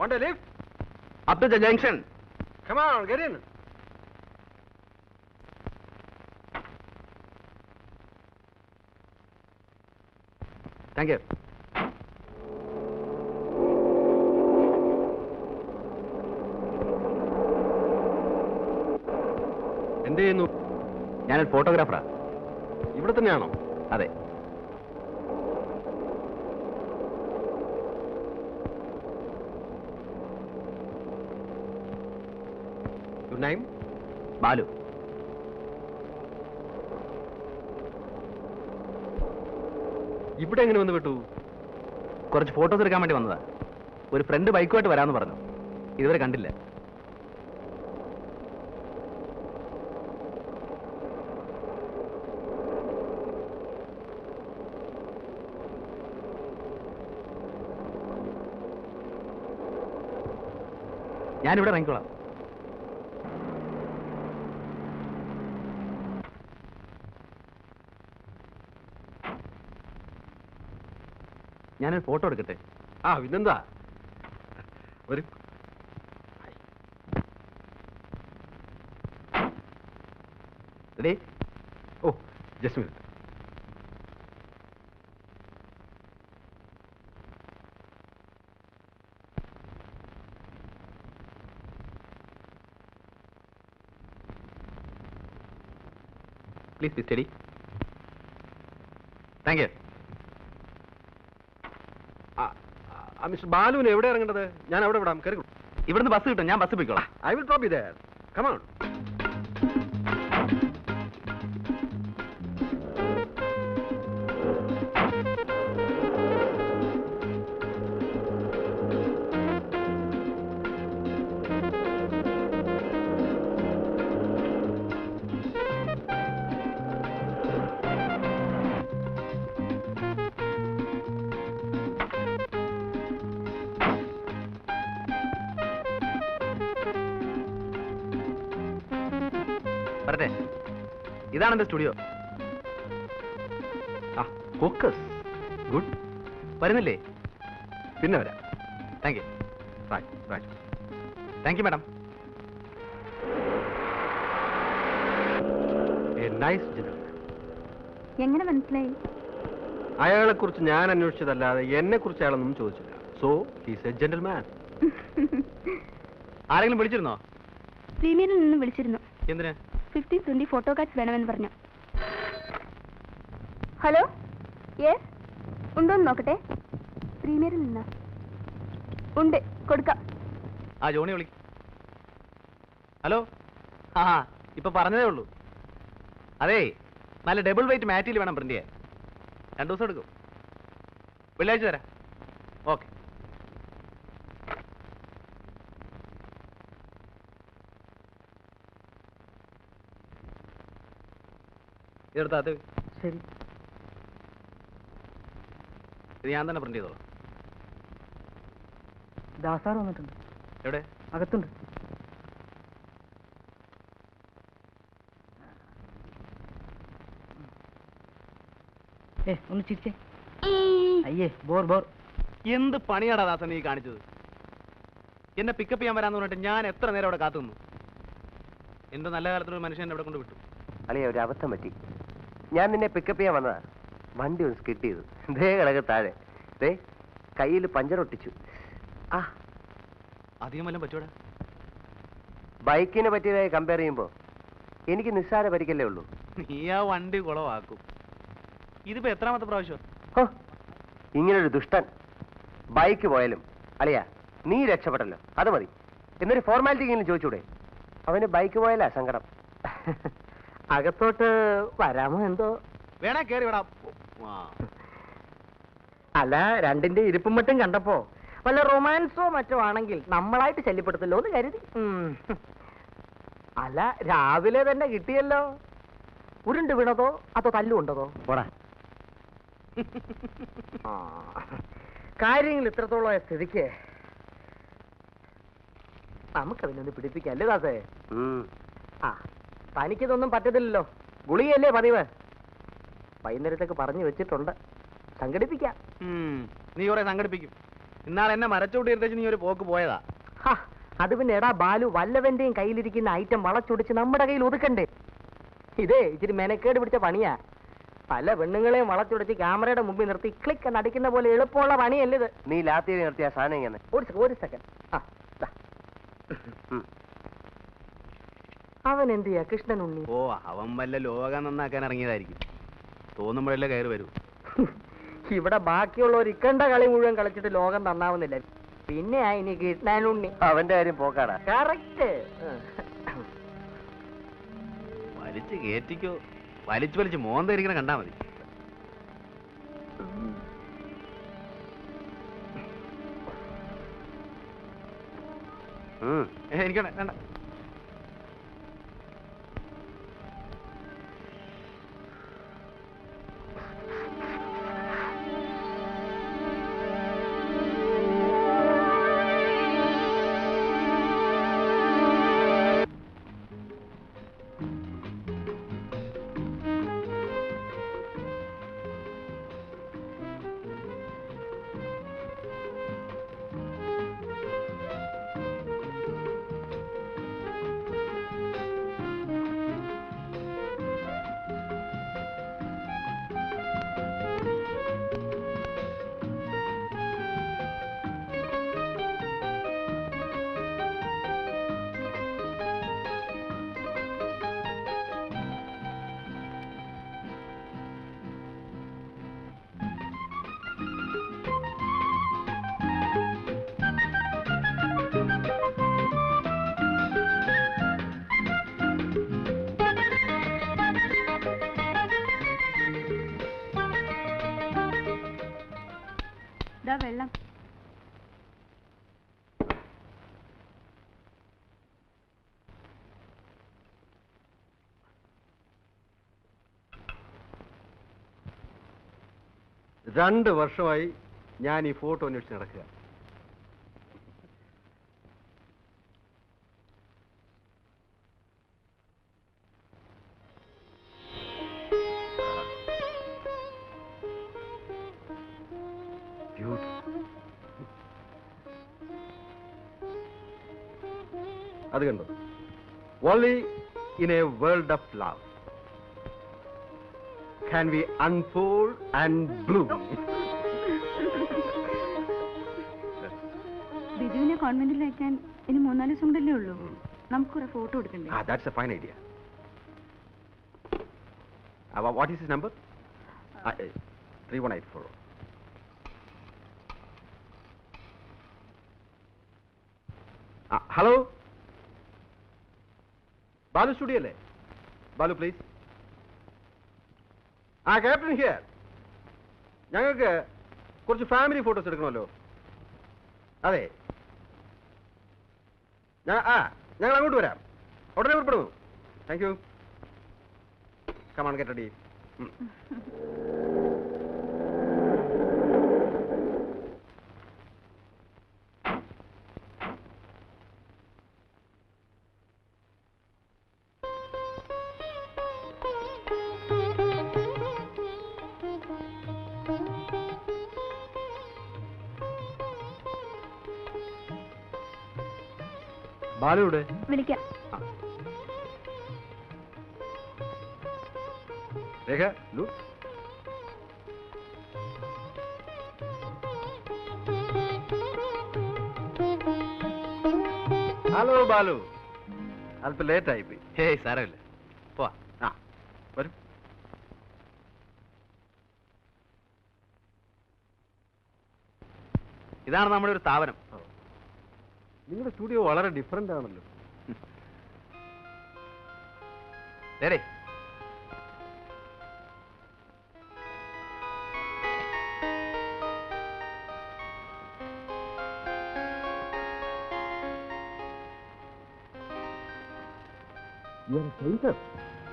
Want a lift? Up to the junction. Come on, get in. Thank you. എന്ത് ചെയ്യുന്നു? ഞാനൊരു ഫോട്ടോഗ്രാഫറാ. ഇവിടെ തന്നെയാണോ? അതെ. Your name? ബാലു. ഇവിടെ എങ്ങനെ വന്ന് വിട്ടു? കുറച്ച് ഫോട്ടോസ് എടുക്കാൻ വേണ്ടി വന്നതാ. ഒരു ഫ്രണ്ട് ബൈക്കുമായിട്ട് വരാമെന്ന് പറഞ്ഞു. ഇതുവരെ കണ്ടില്ല. ഞാനിവിടെ ഇറങ്ങിക്കോളാം. ഞാനൊരു ഫോട്ടോ എടുക്കട്ടെ? ആ പിന്നെന്താ, ഒരു റെഡി? ഓ just minute. Please be steady. Thank you. Mister ബാലുവിന് എവിടെ ഇറങ്ങേണ്ടത്? ഞാൻ അവിടെ വിടാം, കയറി. ഇവിടുന്ന് ബസ് കിട്ടും, ഞാൻ ബസ് പോയിക്കോളാം. I will drop you there. Come on. വരട്ടെ. ഇതാണ് എന്റെ സ്റ്റുഡിയോ. ആ ഫോക്കസ്. ഗുഡ്. വരുന്നില്ലേ? പിന്നെ വരാം. Thank you. Right. Thank you madam. A nice gentleman. എങ്ങനെ മനസ്സിലായി? അയാളെ കുറിച്ച് ഞാൻ അന്വേഷിച്ചതല്ലാതെ എന്നെ കുറിച്ച് അയാളൊന്നും ചോദിച്ചില്ല. So he's A gentleman. ആരെങ്കിലും വിളിച്ചിരുന്നോ? പ്രീമിയറിൽ നിന്ന് വിളിച്ചിരുന്നു. എന്തിന്? 15-20 ഫോട്ടോ കാർഡ്സ് വേണമെന്ന് പറഞ്ഞു. ഹലോ, യെസ്, ഉണ്ടോന്ന് നോക്കട്ടെ. പ്രീമിയറിൽ നിന്ന് ഉണ്ട്, കൊടുക്കാം. ആ ജോണി വിളി. ഹലോ. ആ ഇപ്പൊ പറഞ്ഞതേ ഉള്ളൂ. അതേ, നല്ല ഡബിൾ വെയിറ്റ് മാറ്റിയിൽ വേണം പ്രിന്റ് ചെയ്യാൻ. 2 ദിവസം എടുക്കും. വെള്ളിയാഴ്ച തരാം. ഓക്കെ. ഇതെടുത്താ ശരി. ഇത് ഞാൻ തന്നെ പ്രിന്റ് ചെയ്തോളാം. ദാസാർ വന്നിട്ടുണ്ട്. എവിടെ? അകത്തുണ്ട്. ഒന്ന് ചിരിച്ചേ. അയ്യേ, ബോർ. എന്ത് പണിയാടാ ദാസൻ നീ കാണിച്ചത്? എന്നെ പിക്കപ്പ് ചെയ്യാൻ വരാന്ന് പറഞ്ഞിട്ട് ഞാൻ എത്ര നേരം അവിടെ കാത്തു നിന്നു. എന്റെ നല്ല കാലത്തൊരു മനുഷ്യൻ എന്നെ അവിടെ കൊണ്ട് വിട്ടു. അളിയ, ഒരു അബദ്ധം പറ്റി. ഞാൻ നിന്നെ പിക്കപ്പ് ചെയ്യാൻ വന്നതാ. വണ്ടി ഒന്ന് സ്കിഡ് ചെയ്തു. ദേ കിടക്ക് താഴെ. ദേ കയ്യിൽ പഞ്ചർ ഒട്ടിച്ചു. ആ അധികം വല്ലതും പറ്റൂടാ? ബൈക്കിനെ പറ്റിയതായി കമ്പയർ ചെയ്യുമ്പോൾ എനിക്ക് നിസ്സാര പരിക്കല്ലേ ഉള്ളൂ. നീ ആ വണ്ടി കുളവാക്കും. ഇതിപ്പോ എത്രാമത്തെ പ്രാവശ്യം? ഹോ, ഇങ്ങനൊരു ദുഷ്ടൻ. ബൈക്ക് പോയാലും അളിയ നീ രക്ഷപ്പെട്ടല്ലോ, അത് മതി. എന്നൊരു ഫോർമാലിറ്റി എങ്കിലും ചോദിച്ചൂടെ? അവന് ബൈക്ക് പോയാലാ സങ്കടം. അകത്തോട്ട് വരാമോ എന്തോ? വേണേ കേറി വിടാം. അല്ല, രണ്ടിന്റെ ഇരിപ്പും മറ്റും കണ്ടപ്പോ വല്ല റൊമാൻസോ മറ്റോ ആണെങ്കിൽ നമ്മളായിട്ട് ശല്യപ്പെടുത്തല്ലോ എന്ന് കരുതി. അല്ല, രാവിലെ തന്നെ കിട്ടിയല്ലോ. ഉരുണ്ട് വീണതോ അതോ തല്ലുകൊണ്ടതോ? പോടാ. കാര്യങ്ങൾ ഇത്രത്തോളം സ്ഥിതിക്ക് നമുക്കതിനൊന്ന് പിടിപ്പിക്കാം അല്ലേ ദാസേ? ആ, തനിക്കിതൊന്നും പറ്റത്തില്ലല്ലോ. ഗുളികയല്ലേ പതിവ്. വൈകുന്നേരത്തേക്ക് പറഞ്ഞു വെച്ചിട്ടുണ്ട്. സംഘടിപ്പിക്കാം. നീ കുറെ സംഘടിപ്പിക്കും. ഇന്നാളെ എന്നെ മരച്ചോട്ടി എടുത്തേച്ച് നീ ഒരു പോക്ക് പോയതാ. അത് പിന്നെ എടാ ബാലു, വല്ലവന്റെയും കയ്യിലിരിക്കുന്ന ഐറ്റം വളച്ചൊടിച്ച് നമ്മുടെ കയ്യിൽ ഒതുക്കണ്ടേ? ഇതേ ഇച്ചിരി മെനക്കേട് പിടിച്ച പണിയാ. പല പെണ്ണുങ്ങളെയും വളച്ചൊടിച്ച് ക്യാമറയുടെ മുമ്പിൽ നിർത്തി ക്ലിക്ക് എന്ന് അടിക്കുന്ന പോലെ എളുപ്പമുള്ള പണിയല്ലേ ഇത്. നീ ലാത്തി നിർത്തിയ സാധനം ഇങ്ങനെ. ഒരു സെക്കൻഡ്. അവൻ എന്ത് ചെയ്യാ കൃഷ്ണൻ ഉണ്ണി? ഓ, അവൻ വല്ല ലോകം നന്നാക്കാൻ ഇറങ്ങിയതായിരിക്കും. തോന്നുമ്പോഴല്ലേ കയറി വരൂ. ഇവിടെ ബാക്കിയുള്ളവർ ഇക്കണ്ട കളി മുഴുവൻ കളിച്ചിട്ട് ലോകം നന്നാവുന്നില്ല. പിന്നെയാ ഇനി കൃഷ്ണൻ ഉണ്ണി. അവന്റെ കാര്യം പോക്കാടാ. കറക്റ്റ്. വലിച്ചു കേറ്റിക്കോ. വലിച്ചു മോന്തിരിക്കണ കണ്ടാ മതി. എനിക്ക് വേണ്ട. വെള്ളം. രണ്ട് വർഷമായി ഞാൻ ഈ ഫോട്ടോ അന്വേഷിച്ച് നടക്കുക. അത് കണ്ടോ? Only in a world of love can we unfold and bloom. ബിജുവിനെ കോൺവെന്റിൽ അയക്കാൻ ഇനി 3-4 ദിവസം കൊണ്ടല്ലേ ഉള്ളൂ. നമുക്കൊരു ഫോട്ടോ എടുക്കണ്ടേ? That's a fine idea. What is his number? 3184. Hello? Balu studio അല്ലേ? ബാലു പ്ലീസ്. Captain here. ഞങ്ങൾക്ക് കുറച്ച് ഫാമിലി ഫോട്ടോസ് എടുക്കണമല്ലോ. അതെ, ഞങ്ങൾ അങ്ങോട്ട് വരാം. ഉടനെ പുറപ്പെടുന്നു. Thank you. Come on get ready. ബാലുവിടെ? വിളിക്കാം. രേഖ, ലു. ഹലോ ബാലു, അല്പം ലേറ്റ് ആയിപ്പോയി. ഹേയ് സാരമില്ല, പോവാ. വരും. ഇതാണ് നമ്മുടെ ഒരു സ്ഥാപനം. നിങ്ങളുടെ സ്റ്റുഡിയോ വളരെ ഡിഫറെന്റ് ആണല്ലോ. നേരെ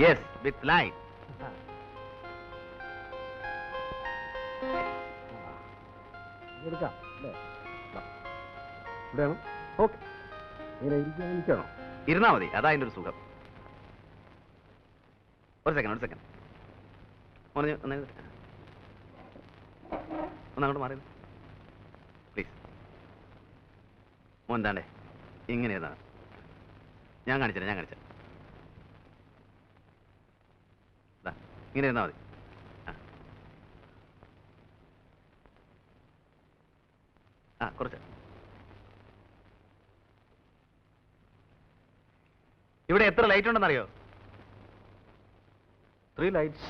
യെസ്, വിത്ത് ലൈൻ. എടുക്കാം അല്ലേ? ഇവിടെയാണോ? ഓക്കെ. ഇങ്ങനെ ഇരിക്കാണോ? ഇരുന്നാ മതി, അതാ അതിൻ്റെ ഒരു സുഖം. ഒരു സെക്കൻഡ് ഒന്നങ്ങോട്ട് മാറി പ്ലീസ്. മോൻ താണ്ടേ ഇങ്ങനെ ഇരുന്നാണ്. ഞാൻ കാണിച്ചേ. ഇങ്ങനെ ഇരുന്നാ മതി. കുറച്ച്. ഇവിടെ എത്ര ലൈറ്റ് ഉണ്ടെന്നറിയോ? 3 lights.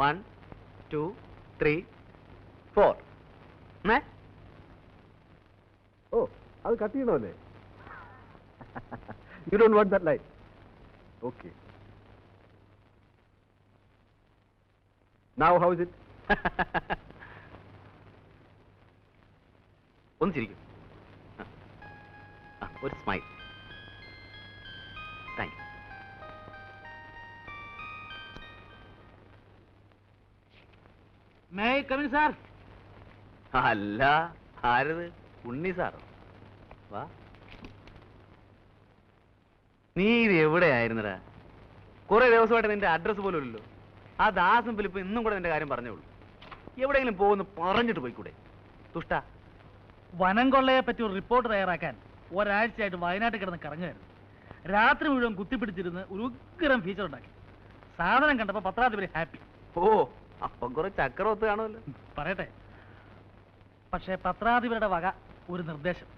1 2 3 4. ഓ, അത് കട്ട് ചെയ്യണമല്ലേ? You don't want that light. Okay. Now how is it? ഒന്ന് ചിരിക്കും. ഒരു smile. Thank you. May come in sir. അല്ല, ആരത്? ഉണ്ണി സാറോ? വാ. നീ ഇത് എവിടെയായിരുന്നടാ? കുറെ ദിവസമായിട്ട് നിന്റെ അഡ്രസ് പോലും ഇല്ലല്ലോ. ആ ദാസും ഫിലിപ്പ് ഇന്നും കൂടെ നിന്റെ കാര്യം പറഞ്ഞോളൂ. എവിടെയെങ്കിലും പോകുന്നു പറഞ്ഞിട്ട് പോയിക്കൂടെ? തുഷ്ട. വനം കൊള്ളയെ പറ്റി ഒരു റിപ്പോർട്ട് തയ്യാറാക്കാൻ ഒരാഴ്ചയായിട്ട് വയനാട്ടിൽ കിടന്ന് കറങ്ങുമായിരുന്നു. രാത്രി മുഴുവൻ കുത്തിപ്പിടിച്ചിരുന്ന് ഒരു ഉഗ്രം ഫീച്ചർ ഉണ്ടാക്കി. സാധനം കണ്ടപ്പോൾ പത്രാധിപര് ഹാപ്പി. ഓ, അപ്പം കുറെ ചക്രവത്ത് കാണുമല്ലോ. പറയട്ടെ, പക്ഷേ പത്രാധിപരുടെ വക ഒരു നിർദ്ദേശം.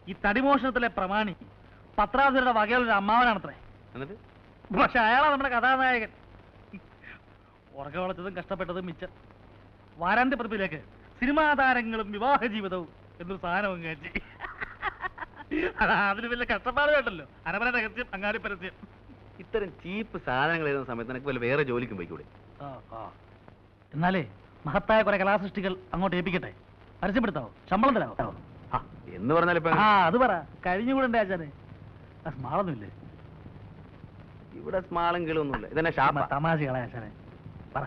ഈ തടിമോഷണത്തിലെ പ്രമാണി പത്രാധിപരുടെ വകയിലൊരു അമ്മാവനാണത്രേ. എന്നിട്ട് പക്ഷെ അയാളാണ് നമ്മുടെ കഥാനായകൻ. ഉറക്കം വളച്ചതും കഷ്ടപ്പെട്ടതും മിച്ചം. വാരാന്ത്യ പതിപ്പിലേക്ക് സിനിമാ താരങ്ങളും വിവാഹ ജീവിതവും എന്നൊരു സാധനവും കയറ്റി. അതിന് വലിയ കഷ്ടപ്പാട് കേട്ടല്ലോ. അരമന രഹസ്യം, അങ്ങാടി പരസ്യം. ഇത്തരം ചീപ്പ് സാധനങ്ങൾ എഴുതുന്ന സമയത്ത് നിനക്ക് വല്ല വേറെ ജോലിക്കും പോയിക്കൂടെ? എന്നാലേ മഹത്തായ കുറെ കലാസൃഷ്ടികൾ അങ്ങോട്ട് ഏൽപ്പിക്കട്ടെ. പരസ്യപ്പെടുത്താവോ? ശമ്പളം തരാവോ? എന്ന് പറഞ്ഞാൽ ഇപ്പൊ അത് പറ. കഴിഞ്ഞുകൂടെ ആചാരെ? സ്മാളൊന്നുമില്ലേ ഇവിടെ? സ്മാളും കിളൊന്നുമില്ല. ഇതന്നെ ഷാപ്പ. തമാശകളെ ആശാനെ പറ.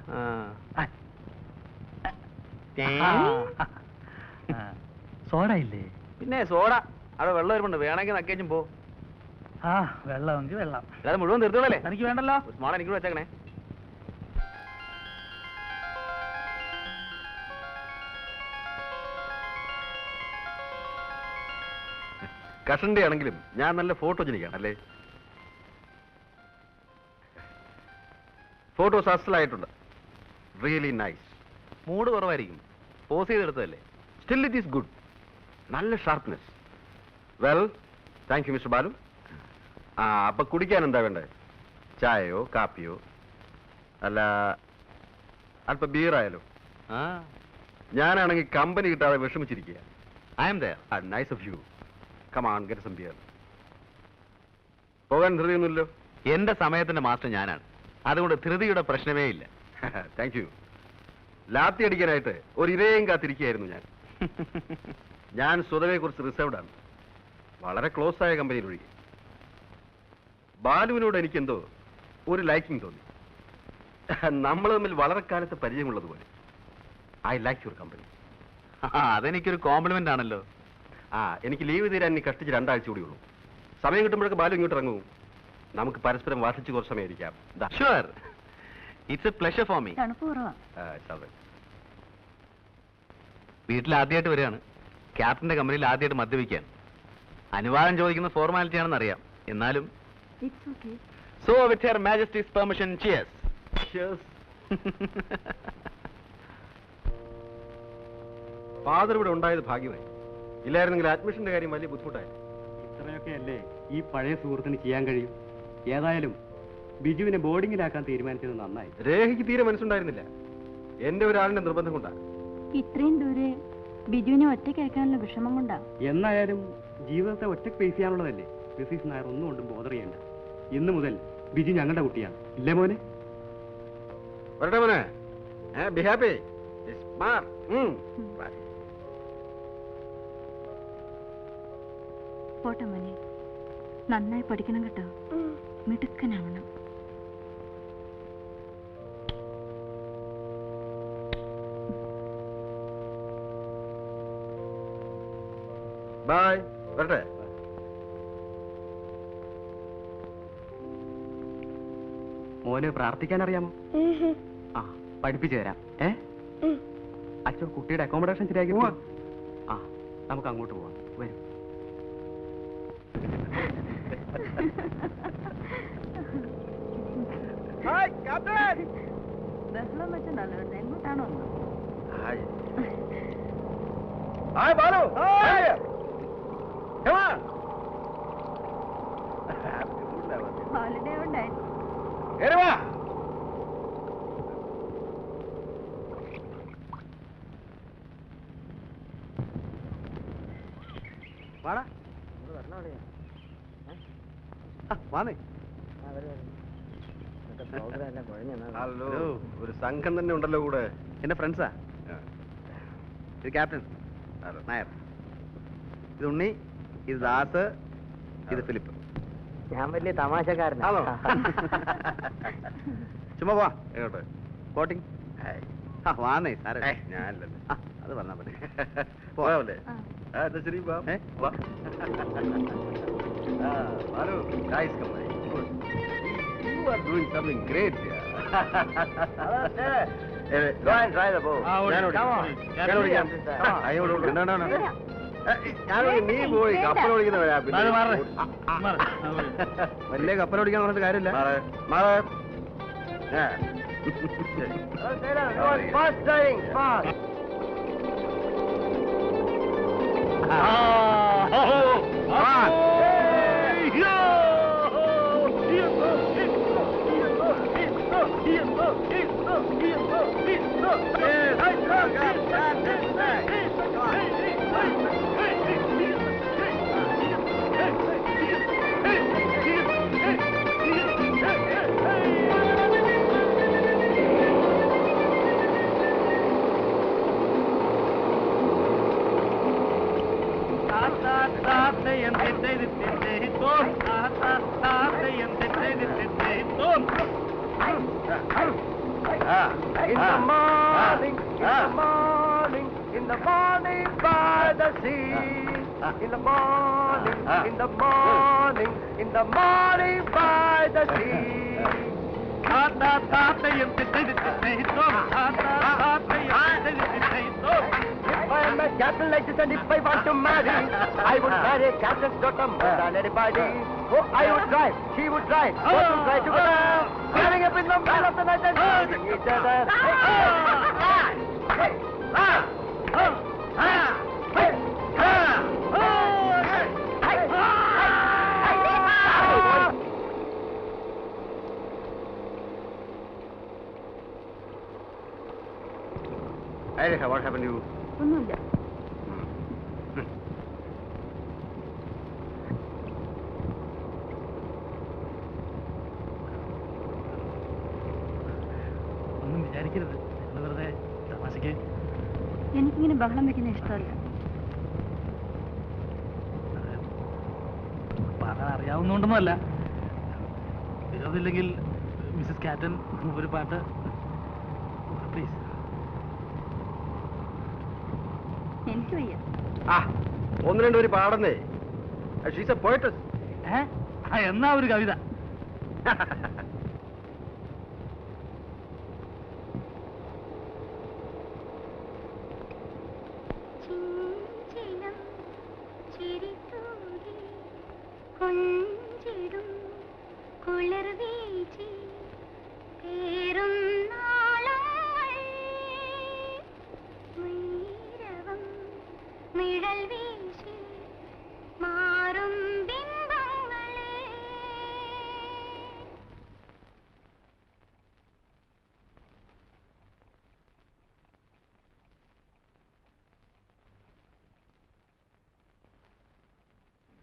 സോഡ ഇല്ലേ? പിന്നെ സോഡ അവിടെ വെള്ളം വരുമ്പുണ്ട്. വേണമെങ്കിൽ നക്കേച്ചും പോ. വെള്ളമെങ്കിൽ വെള്ളം. അല്ലാതെ മുഴുവൻ തീർത്തോളല്ലേ? എനിക്ക് വേണ്ടല്ലോ. സ്മാൾ എനിക്ക് വെച്ചേക്കണേ. കഷന്റെ ആണെങ്കിലും ഞാൻ നല്ല ഫോട്ടോജനിക്കാണ് അല്ലേ? ഫോട്ടോസ് അസലായിട്ടുണ്ട്. Really nice. മൂഡ് കുറവായിരിക്കും. പോസ് ചെയ്തെടുത്തതല്ലേ? Still it is good. നല്ല sharpness. Well, thank you mister Balu. അപ്പൊ കുടിക്കാൻ എന്താ വേണ്ടത്? ചായയോ കാപ്പിയോ അല്ല അല്പ ബിയറായാലോ? ഞാനാണെങ്കിൽ കമ്പനി കിട്ടാതെ വിഷമിച്ചിരിക്കുക. I am there. Nice of you. Come on, get some beer. പോകാൻ ധൃതിയൊന്നുമില്ലല്ലോ? എന്റെ സമയത്തിന്റെ മാസ്റ്റർ ഞാനാണ്. അതുകൊണ്ട് ധൃതിയുടെ പ്രശ്നമേ ഇല്ല. Thank you. ലാത്തി അടിക്കാനായിട്ട് ഒരു ഇരയും കാത്തിരിക്കുകയായിരുന്നു ഞാൻ. ഞാൻ സ്വതവേ കുറിച്ച് റിസർവ്ഡ് ആണ്. വളരെ ക്ലോസ് ആയ കമ്പനിയിൽ ഒഴികെ. ബാലുവിനോട് എനിക്കെന്തോ ഒരു ലൈക്കിംഗ് തോന്നി. നമ്മൾ തമ്മിൽ വളരെ കാലത്ത് പരിചയമുള്ളതുപോലെ. I like your company. അതെനിക്കൊരു കോംപ്ലിമെന്റ് ആണല്ലോ. എനിക്ക് ലീവ് തീരാൻ ഇനി കഷ്ടിച്ച് 2 ആഴ്ച കൂടി ഉള്ളൂ. സമയം കിട്ടുമ്പോഴൊക്കെ ബാലു ഇങ്ങോട്ട് ഇറങ്ങും. നമുക്ക് പരസ്പരം വാസിച്ച് കുറച്ച് സമയം ഇരിക്കാം. Sure. It's A pleasure for me. വീട്ടിൽ ആദ്യമായിട്ട് വരികയാണ്. ക്യാപ്റ്റന്റെ കമ്പനിയിൽ ആദ്യമായിട്ട് മദ്യപിക്കാൻ. അനുവാദം ചോദിക്കുന്ന ഫോർമാലിറ്റി ആണെന്ന് അറിയാം. എന്നാലും so with her Majesty's permission, cheers. Father ഇവിടെ ഉണ്ടായത് ഭാഗ്യമായി. ഇല്ലായിരുന്നെങ്കിൽ അഡ്മിഷന്റെ കാര്യം വലിയ ബുദ്ധിമുട്ടായി. ഇത്രയൊക്കെ അല്ലേ ഈ പഴയ സുഹൃത്തിന് ചെയ്യാൻ കഴിയും. ഏതായാലും ബിജുവിനെ ബോർഡിങ്ങിലാക്കാൻ തീരുമാനിച്ചത് നന്നായി. രേഖയ്ക്ക് തീരെ മനസ്സുണ്ടായിരുന്നില്ല. എന്റെ ഒരാളിന്റെ നിർബന്ധം കൊണ്ടാ. ഇത്രയും ദൂരെ ബിജുവിനെ ഒറ്റയ്ക്കയക്കാനുള്ള വിഷമം കൊണ്ടാ. എന്നായാലും ജീവിതത്തെ ഒറ്റയ്ക്ക് ഫേസ് ചെയ്യാനുള്ളതല്ലേ. മിസ്സിസ് നായർ ഒന്നും കൊണ്ടും ബോധർ ചെയ്യണ്ട. ഇന്നു മുതൽ ബിജു ഞങ്ങളുടെ കുട്ടിയാണ്. ഇല്ലേ മോനെ? വരട്ടെ മോനെ. Be happy. പോട്ടെ മോനെ, നന്നായി പഠിക്കണം കേട്ടോ. മിടുക്കനാവണം. ബൈ. വരട്ടെ. മോന് പ്രാർത്ഥിക്കാൻ അറിയാമോ? പഠിപ്പിച്ചു തരാം. അച്ഛൻ കുട്ടിയുടെ അക്കോമഡേഷൻ ശരിയാക്കി. നമുക്ക് അങ്ങോട്ട് പോവാം. വരും. ബഹളം വെച്ചിട്ടുണ്ടല്ലോ. എങ്ങോട്ടാണോ? Hi, Balu. Hi. Come on. Holiday ഉണ്ടേ. Here we are. വാടാ. വാന്നേ. ഹലോ. ഒരു സംഘം തന്നെ ഉണ്ടല്ലോ കൂടെ. എന്റെ ഫ്രണ്ട്സാ. ഇത് ക്യാപ്റ്റൻ നായർ. ഇത് ഉണ്ണി. ഇത് ദാസ്. ഇത് ഫിലിപ്പ്. ഞാൻ വലിയ തമാശക്കാരനാ. ആണോ? ചുമ്മാ വാ. എങ്ങോട്ട്? കോട്ടിങ്. വാന്നേ സാറേ. ഞാനല്ലല്ലോ. അത് പറഞ്ഞാ മതി. പോയാവല്ലേ? എന്നാ ശരി, വാ. വാ. Balu, guys, come on. Good. You are doing something great here. Go and try the boat. നീ പോയി കപ്പലോടിക്കുന്നവരാ. വലിയ കപ്പലോടിക്കാൻ പറഞ്ഞിട്ട് കാര്യമില്ല. Fast diving, fast. In the morning by the sea. In the morning, in the morning, in the morning by the sea. If I am a captain like this and if I want to marry, I would marry a captain's daughter more than anybody. Oh, I would drive, she would drive, both would drive together, standing up in the middle of the night and holding each other. Hey, what happened to you? ഒന്നുമില്ല. ഒന്നും വിചാരിക്കരുത്. വെറുതെ തമാശക്ക്. എനിക്കിങ്ങനെ ബഹളം വെക്കുന്ന ഇഷ്ടമല്ല. പാടാൻ അറിയാവുന്നോണ്ടൊന്നുമല്ല. വിരോധമില്ലെങ്കിൽ മിസ്സസ് കാറ്റൻ ഒരു പാട്ട് പ്ലീസ്. എനിക്ക് വയ്യ. ഒന്ന് രണ്ട് പേര് പാടുന്നേ. She's a poetess. എന്നാ ഒരു കവിത.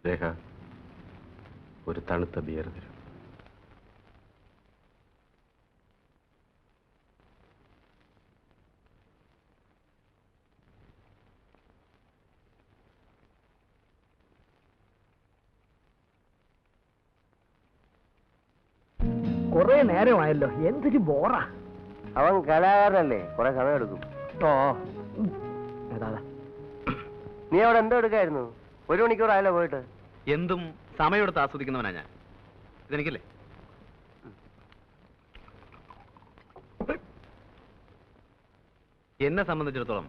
രേഖ, ഒരു തണുത്ത ബിയർ തരും. കൊറേ നേരമായല്ലോ, എന്തൊരു ബോറാ. അവൻ കലാകാരനല്ലേ, കുറെ സമയം എടുക്കും. ഓ അതാ നീ അവിടെ എന്തോ എടുക്കായിരുന്നു? 1 മണിക്കൂറായല്ലോ പോയിട്ട്. എന്തും സമയമെടുത്ത് ആസ്വദിക്കുന്നവനാ ഞാൻ. ഇതെനിക്കല്ലേ? എന്നെ സംബന്ധിച്ചിടത്തോളം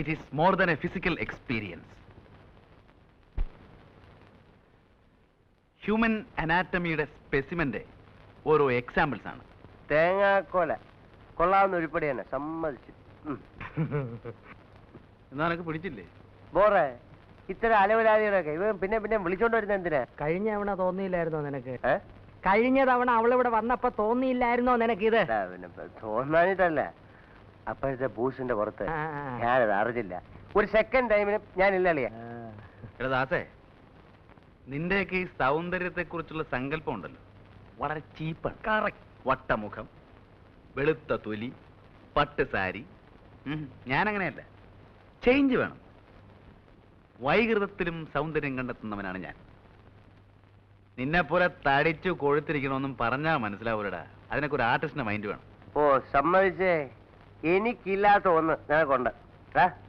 it is more than a physical experience. Human അനാറ്റമിയുടെ സ്പെസിമെന്റെ ഓരോ എക്സാമ്പിൾസ് ആണ്. തേങ്ങാക്കോല കൊള്ളാവുന്ന ഉരുപ്പടി തന്നെ, സമ്മതിച്ചു. എന്നാ നിനക്ക് പിടിച്ചില്ലേ? ബോറേ, ഇത്തരം അലവലാദികളൊക്കെ ഇവ പിന്നെ പിന്നെ വിളിച്ചോണ്ട് വരുന്ന എന്തിനാ? കഴിഞ്ഞ തവണ തോന്നിയില്ലായിരുന്നോ നിനക്ക്? കഴിഞ്ഞ തവണ അവളിവിടെ വന്നപ്പോ തോന്നിയില്ലായിരുന്നോ നിനക്ക് ഇത്? പിന്നെ തോന്നാനിട്ടല്ല, അപ്പോഴത്തെ ബൂസിന്റെ പുറത്ത് ഞാനത് അറിഞ്ഞില്ല. ഒരു സെക്കൻഡ് ടൈമിന് ഞാനില്ല അളിയാ. എടാ ദാസേ, നിന്റെയൊക്കെ ഈ സൗന്ദര്യത്തെ കുറിച്ചുള്ള സങ്കല്പം ഉണ്ടല്ലോ, വളരെ ചീപ്പാണ്. കറക്റ്റ്. വട്ടമുഖം, വെളുത്ത തൊലി, പട്ട് സാരി. ഞാനങ്ങനെയല്ല, ചേഞ്ച് വേണം. വൈകൃതത്തിലും സൗന്ദര്യം കണ്ടെത്തുന്നവനാണ് ഞാൻ. നിന്നെ പോലെ തടിച്ചു കൊഴുത്തിരിക്കണമെന്നും പറഞ്ഞാ മനസ്സിലാവൂലടാ. അതിനൊക്കെ ഒരു ആർട്ടിസ്റ്റിന്റെ മൈൻഡ് വേണം. ഓ സമ്മതിച്ചേ, എനിക്കില്ലാത്ത ഒന്ന് നിനക്കുണ്ട്.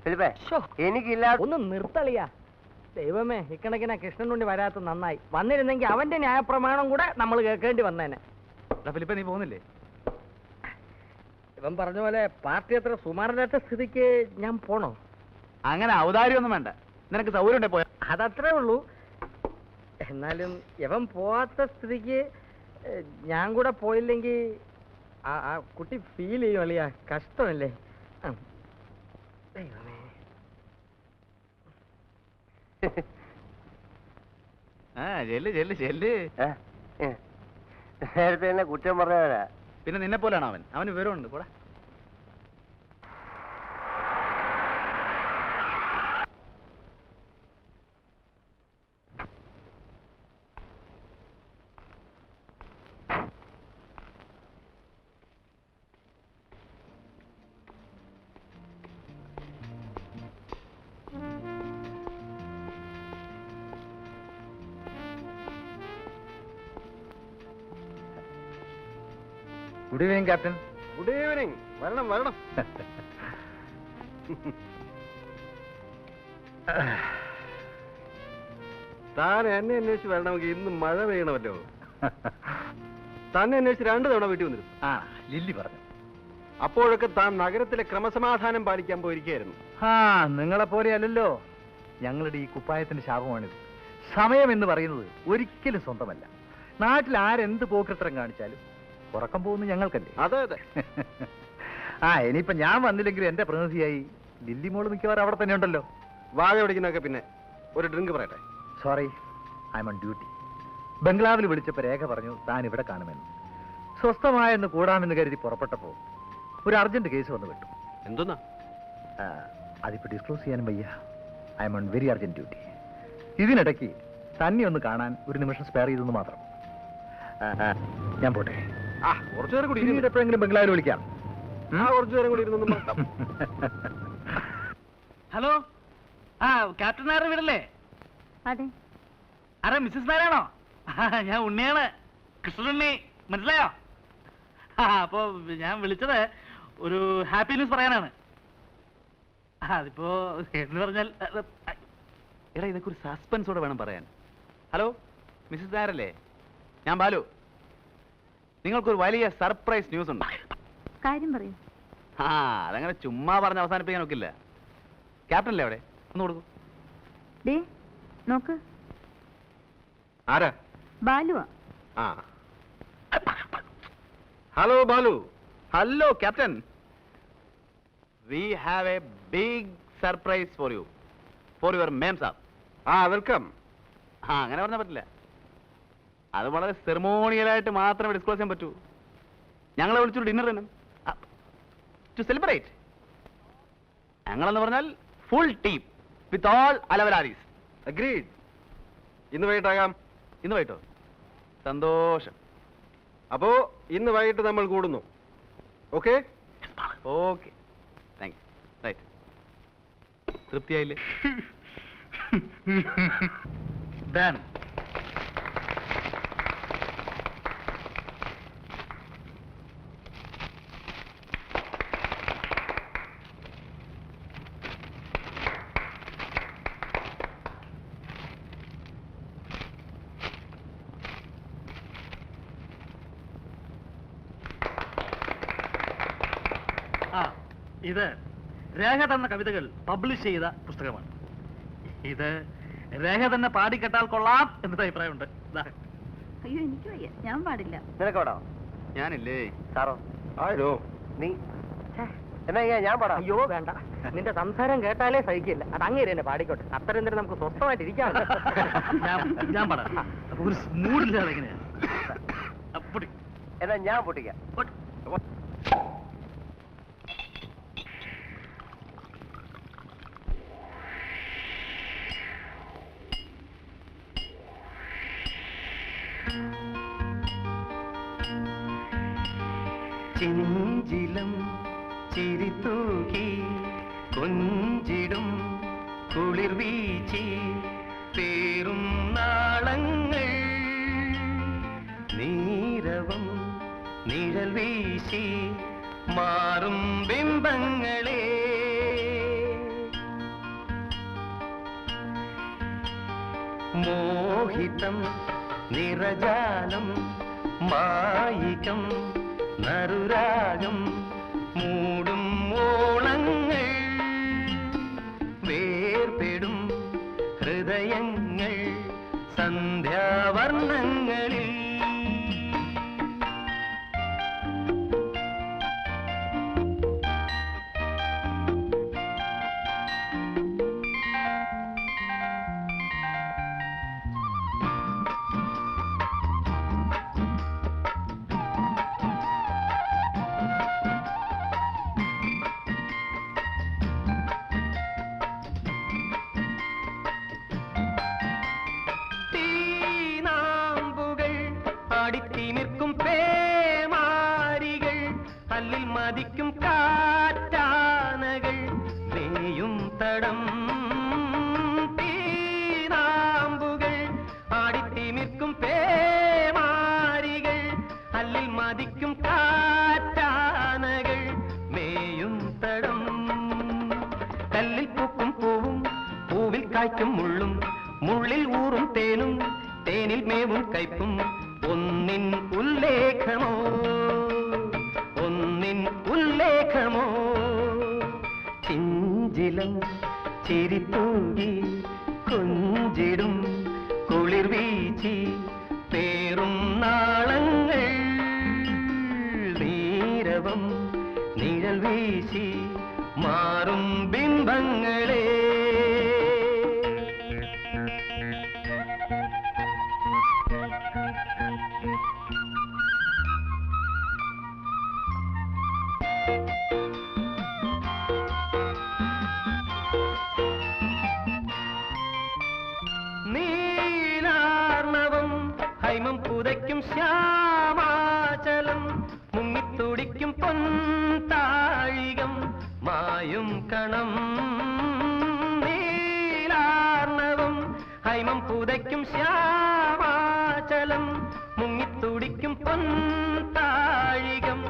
ഫിലിപ്പേ, എനിക്കില്ലാത്ത ഒന്ന് നിർത്തളിയാ. ദൈവമേ, ഇക്കണക്കിനെ കൃഷ്ണനുണ്ടി വരാത്ത നന്നായി. വന്നിരുന്നെങ്കിൽ അവന്റെ ന്യായപ്രമാണം കൂടെ നമ്മൾ കേൾക്കേണ്ടി വന്നേനെ. ഫിലിപ്പേ, നീ പോകുന്നില്ലേ? ഇവൻ പറഞ്ഞ പോലെ പാർട്ടി അത്ര സുമാരല്ലാത്ത സ്ഥിതിക്ക് ഞാൻ പോണോ? അങ്ങനെ ഔദാര്യമൊന്നും വേണ്ട. നിനക്ക് സൗകര്യം ഉണ്ടെ പോയാ. അതത്രേ ഉള്ളൂ. എന്നാലും ഇവൻ പോവാത്ത സ്ഥിതിക്ക് ഞാൻ കൂടെ പോയില്ലെങ്കിൽ ആ കുട്ടി ഫീൽ ചെയ്യും അളിയ. കഷ്ടമല്ലേ? ദൈവമേ. ചെല്ല്. നേരത്തെ എന്നെ കുറ്റം പറഞ്ഞവരാ. പിന്നെ നിന്നെ പോലെയാണ് അവൻ. അവന് വിവരമുണ്ട്. കൂടെ good evening captain. Good evening. വരണം. താൻ എന്നെ അന്വേഷിച്ച് വരണമെങ്കിൽ ഇന്ന് മഴ പെയ്യണമല്ലോ. തന്നെ അന്വേഷിച്ച് 2 തവണ വീട്ടിൽ വന്നിരുന്നു. ആ, ലില്ലി പറഞ്ഞു. അപ്പോഴൊക്കെ താൻ നഗരത്തിലെ ക്രമസമാധാനം പാലിക്കാൻ പോയിരിക്കുകയായിരുന്നു. ആ, നിങ്ങളെ പോലെ അല്ലല്ലോ. ഞങ്ങളുടെ ഈ കുപ്പായത്തിന്റെ ശാപമാണിത്. സമയം എന്ന് പറയുന്നത് ഒരിക്കലും സ്വന്തമല്ല. നാട്ടിൽ ആരെന്ത് പോക്കൃത്രം കാണിച്ചാലും ഉറക്കം പോകുന്നു ഞങ്ങൾക്കല്ലേ? അതെ. ആ, ഇനിയിപ്പോ ഞാൻ വന്നില്ലെങ്കിൽ എന്റെ പ്രതിനിധിയായി ലില്ലി മോള് മിക്കവാറും അവിടെ തന്നെ ഉണ്ടല്ലോ. വാഴ പിടിക്കുന്നൊക്കെ പിന്നെ ഒരു ഡ്രിങ്ക് പറയട്ടെ. Sorry, I am on duty. ബംഗ്ലാവിൽ വിളിച്ചപ്പോ രേഖ പറഞ്ഞു താൻ ഇവിടെ കാണുമെന്ന്. സ്വസ്ഥമായെന്ന് കൂടാമെന്ന് കരുതി പുറപ്പെട്ടപ്പോ ഒരു അർജന്റ് കേസ് വന്നു വിട്ടു. എന്തെന്നാ? അതിപ്പോ ഡിസ്ക്ലോസ് ചെയ്യാനും വയ്യ. I am on very urgent duty. ഇതിനിടയ്ക്ക് തന്നെ ഒന്ന് കാണാൻ ഒരു നിമിഷം സ്പെയർ ചെയ്തെന്ന് മാത്രം. ഞാൻ പോട്ടെ. കുറച്ചു നേരം കൂടി പിന്നീട് എപ്പോഴെങ്കിലും ബംഗ്ലാവിൽ വിളിക്കാം. കുറച്ചു നേരം കൂടി ഇരുന്നു. ഹലോ, ക്യാപ്റ്റൻ നായർ വീടല്ലേ? അതെ. അരെ മിസ്സസ് നായരാണോ? ഞാൻ ഉണ്ണിയാണ്, കൃഷ്ണനുണ്ണി. മനസ്സിലായോ? അപ്പോ ഞാൻ വിളിച്ചത് ഒരു ഹാപ്പി ന്യൂസ് പറയാനാണ്. അതിപ്പോ എന്ന് പറഞ്ഞാൽ എടാ, ഇതൊക്കെ ഒരു സസ്പെൻസോടെ വേണം പറയാൻ. ഹലോ, മിസ്സസ് നായരല്ലേ? ഞാൻ ബാലു. നിങ്ങൾക്കൊരു വലിയ സർപ്രൈസ് ന്യൂസ് ഉണ്ട്. കാര്യം പറയൂ. അതങ്ങനെ ചുമ്മാ പറഞ്ഞ് അവസാനിപ്പിക്കാൻ നോക്കില്ല. ക്യാപ്റ്റൻ അല്ലേ അവിടെ? ഒന്ന് കൊടുക്കൂ. ഡേ നോക്ക്, ആരാ? ബാലുവാ. Hello Balu. Hello captain. We have a big surprise for you, for your മേം സാബ്. വെൽക്കം. അങ്ങനെ പറഞ്ഞാൽ പറ്റില്ല. അത് വളരെ സെറിമോണിയലായിട്ട് മാത്രമേ ഡിസ്ക്ലോസ് ചെയ്യാൻ പറ്റൂ. ഞങ്ങളെ വിളിച്ചൊരു ഡിന്നർ തന്നെ ടു സെലിബ്രേറ്റ്. ഞങ്ങളെന്ന് പറഞ്ഞാൽ ഫുൾ ടീം വിത്ത് ഓൾ അലവലാരീസ്. അഗ്രീഡ്. ഇന്ന് വൈകിട്ടാകാം. ഇന്ന് വൈകിട്ടോ? സന്തോഷം. അപ്പോ ഇന്ന് വൈകിട്ട് നമ്മൾ കൂടുന്നു. Okay? Okay, thank you. Right. തൃപ്തിയായില്ലേ? ഡൺ. ഇത് രേഖ തന്ന കവിതകൾ പബ്ലിഷ് ചെയ്ത പുസ്തകമാണ്. ഇത് രേഖ തന്നെ പാടിക്കെട്ടാൽ കൊള്ളാം എന്നൊരു അഭിപ്രായമുണ്ട്. അയ്യോ, എനിക്ക് വയ്യ, ഞാൻ പാടില്ല. നിനക്കോടോ? ഞാനില്ലേ സാറോ? ആരോ? നീ എന്നാ ഞാൻ പാടാം. അയ്യോ വേണ്ട, നിന്റെ സംസാരം കേട്ടാലേ സഹിക്കില്ല. അത് അങ്ങേര് തന്നെ പാടിക്കോട്ടെ. അത്ര എന്തിനും നമുക്ക് സ്വസ്ഥമായിട്ട് ഇരിക്കാം. ഞാൻ പാടാം. അപ്പൊ ഒരു മൂഡില്ലാതെ എങ്ങനെയാ? എന്നാ ഞാൻ പൊട്ടിക്കാം. ചെഞ്ചിലം ചിരിത്തൂകി കൊഞ്ചിടും കുളിർ വീച്ചി പേറും നാളങ്ങൾ നീരവം നിഴൽ വീശി മാറും ബിംബങ്ങളെ മോഹിതം നിറജാലം മായികം നറുരാഗം മൂടും ഓളങ്ങൾ വേർപെടും ഹൃദയങ്ങൾ സന്ധ്യാവർണ്ണങ്ങളിൽ ആടിത്തിമിർക്കും പേമാരികൾ അല്ലിൽ മതിക്കും കാറ്റാനകൾ വേയും തടം തീനാമ്പുകൾ ആടിത്തിമിർക്കും പേമാരികൾ അല്ലിൽ മതിക്കും കാറ്റാനകൾ മേയും തടം കല്ലിൽ പൂക്കും പൂവും പൂവിൽ കായ്ക്കും മുള്ളും മുള്ളിൽ ഊറും തേനും തേനിൽ മേവും കയ്പും ഒന്നിൻ ഉല്ലേഖമോ ഒന്നിൻ ഉല്ലേഖമോ ചിഞ്ചിലം ചിരിത്തൂകി കൊഞ്ചിടും കുളിർ വീച്ചി പേറും നാളങ്ങൾ നീരവം നിഴൽ വീശി മാറും ബിംബങ്ങളെ നീലാർണവം ഹൈമം പുതയ്ക്കും ശ്യാമാചലം മുങ്ങിത്തുടിക്കും പൊൻതാഴികം മായും കണം നീലാർണവം ഹൈമം പുതയ്ക്കും ശ്യാമാചലം മുങ്ങിത്തുടിക്കും പൊൻതാഴികം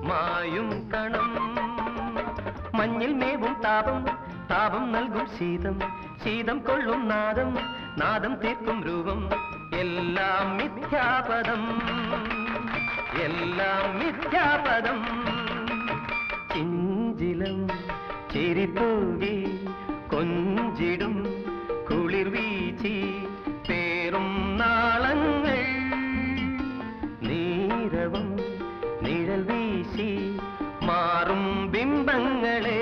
മായും കണം മഞ്ഞിൽ മേവും താപം താപം നൽകും ശീതം ശീതം കൊള്ളും നാദം നാദം തീർക്കും രൂപം എല്ലാം മിഥ്യാപദം എല്ലാം മിഥ്യാപദം ചിഞ്ചിലം ചിരിത്തൂകി കൊഞ്ചിടും കുളിർ വീച്ചി പേറും നാളങ്ങൾ നീരവം നിഴൽ വീശി മാറും ബിംബങ്ങളെ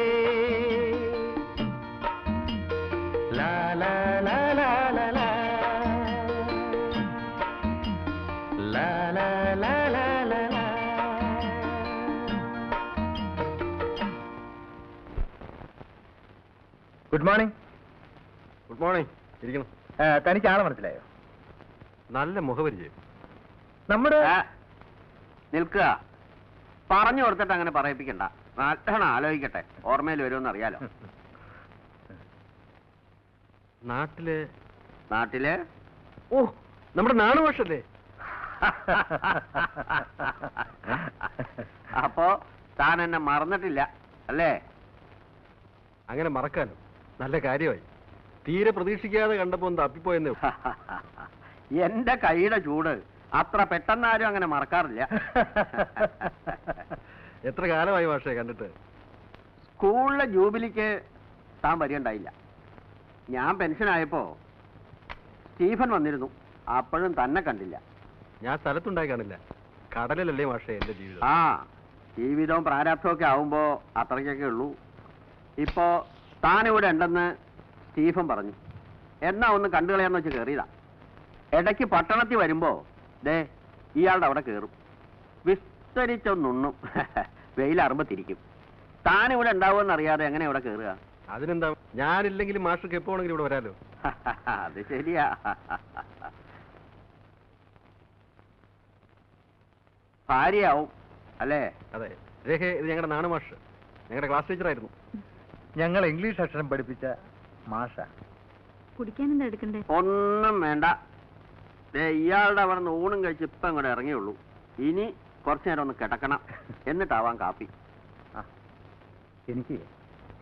ലാ ലാ ലാ ലാ ലാ ലാ ലാ ലാ ലാ ലാ ലാ ലാ. Good morning. Good morning. ഇരിക്കണം. തനിക്ക് ആളെ മനസ്സിലായോ? നല്ല മുഖപരിചയം. നമ്മുടെ നിൽക്കുക. പറഞ്ഞു കൊടുത്തിട്ട് അങ്ങനെ പറയിപ്പിക്കണ്ട. നല്ലോണം ആലോചിക്കട്ടെ, ഓർമ്മയിൽ വരുമെന്ന് അറിയാലോ. നാട്ടില് ഓ, നമ്മുടെ നാണുഭാഷല്ലേ? അപ്പോ താൻ എന്നെ മറന്നിട്ടില്ല അല്ലേ? അങ്ങനെ മറക്കാലോ, നല്ല കാര്യമായി. തീരെ പ്രതീക്ഷിക്കാതെ കണ്ടപ്പോ ഒന്ന് തപ്പിപ്പോയെന്നേ. എന്റെ കൈയുടെ ചൂട് അത്ര പെട്ടെന്നാരും അങ്ങനെ മറക്കാറില്ല. എത്ര കാലമായി ഭാഷയെ കണ്ടിട്ട്? സ്കൂളിലെ ജൂബിലിക്ക് താൻ വരികയുണ്ടായില്ല. ഞാൻ പെൻഷനായപ്പോ സ്റ്റീഫൻ വന്നിരുന്നു, അപ്പോഴും തന്നെ കണ്ടില്ല. ഞാൻ സ്ഥലത്തുണ്ടായി കാണില്ല. കടലിലല്ലേ ഭാഷയെ എന്റെ ജീവിതം. ആ, ജീവിതവും പ്രാരാബ്ധവും ഒക്കെ ആവുമ്പോ അത്രയ്ക്കൊക്കെ ഉള്ളൂ. ഇപ്പോ താനിവിടെ ഉണ്ടെന്ന് സ്റ്റീഫൻ പറഞ്ഞു. എന്നാ ഒന്ന് കണ്ടുകളയാന്ന് വെച്ച് കയറിയതാ. ഇടയ്ക്ക് പട്ടണത്തിൽ വരുമ്പോ ദേ ഇയാളുടെ അവിടെ കയറും, വിസ്തരിച്ചൊന്നുണ്ണും, വെയിലറുമ്പോ തിരിക്കും. താനിവിടെ ഉണ്ടാവുമെന്ന് അറിയാതെ എങ്ങനെ ഇവിടെ കയറുക? അതിനെന്താ, ഞാനില്ലെങ്കിലും മാഷക്ക് എപ്പോ ആണെങ്കിലും ഇവിടെ വരാലോ. അത് ശരിയാ. ഭാര്യയാവും അല്ലേ? അതെ. രേഖ, ഇത് ഞങ്ങളുടെ നാണു മാഷ്, ഞങ്ങളുടെ ക്ലാസ് ടീച്ചറായിരുന്നു. ഞങ്ങൾ ഇംഗ്ലീഷ് അക്ഷരം പഠിപ്പിച്ച മാഷ. കുടിക്കാൻ എന്താ എടുക്കണ്ടേ? ഒന്നും വേണ്ട, ഇയാളുടെ അവിടെ നിന്ന് ഊണും കഴിച്ച് ഇപ്പം അങ്ങോട്ട് ഇറങ്ങിയുള്ളൂ. ഇനി കുറച്ചു നേരം ഒന്ന് കിടക്കണം, എന്നിട്ടാവാം കാപ്പി. എനിക്ക്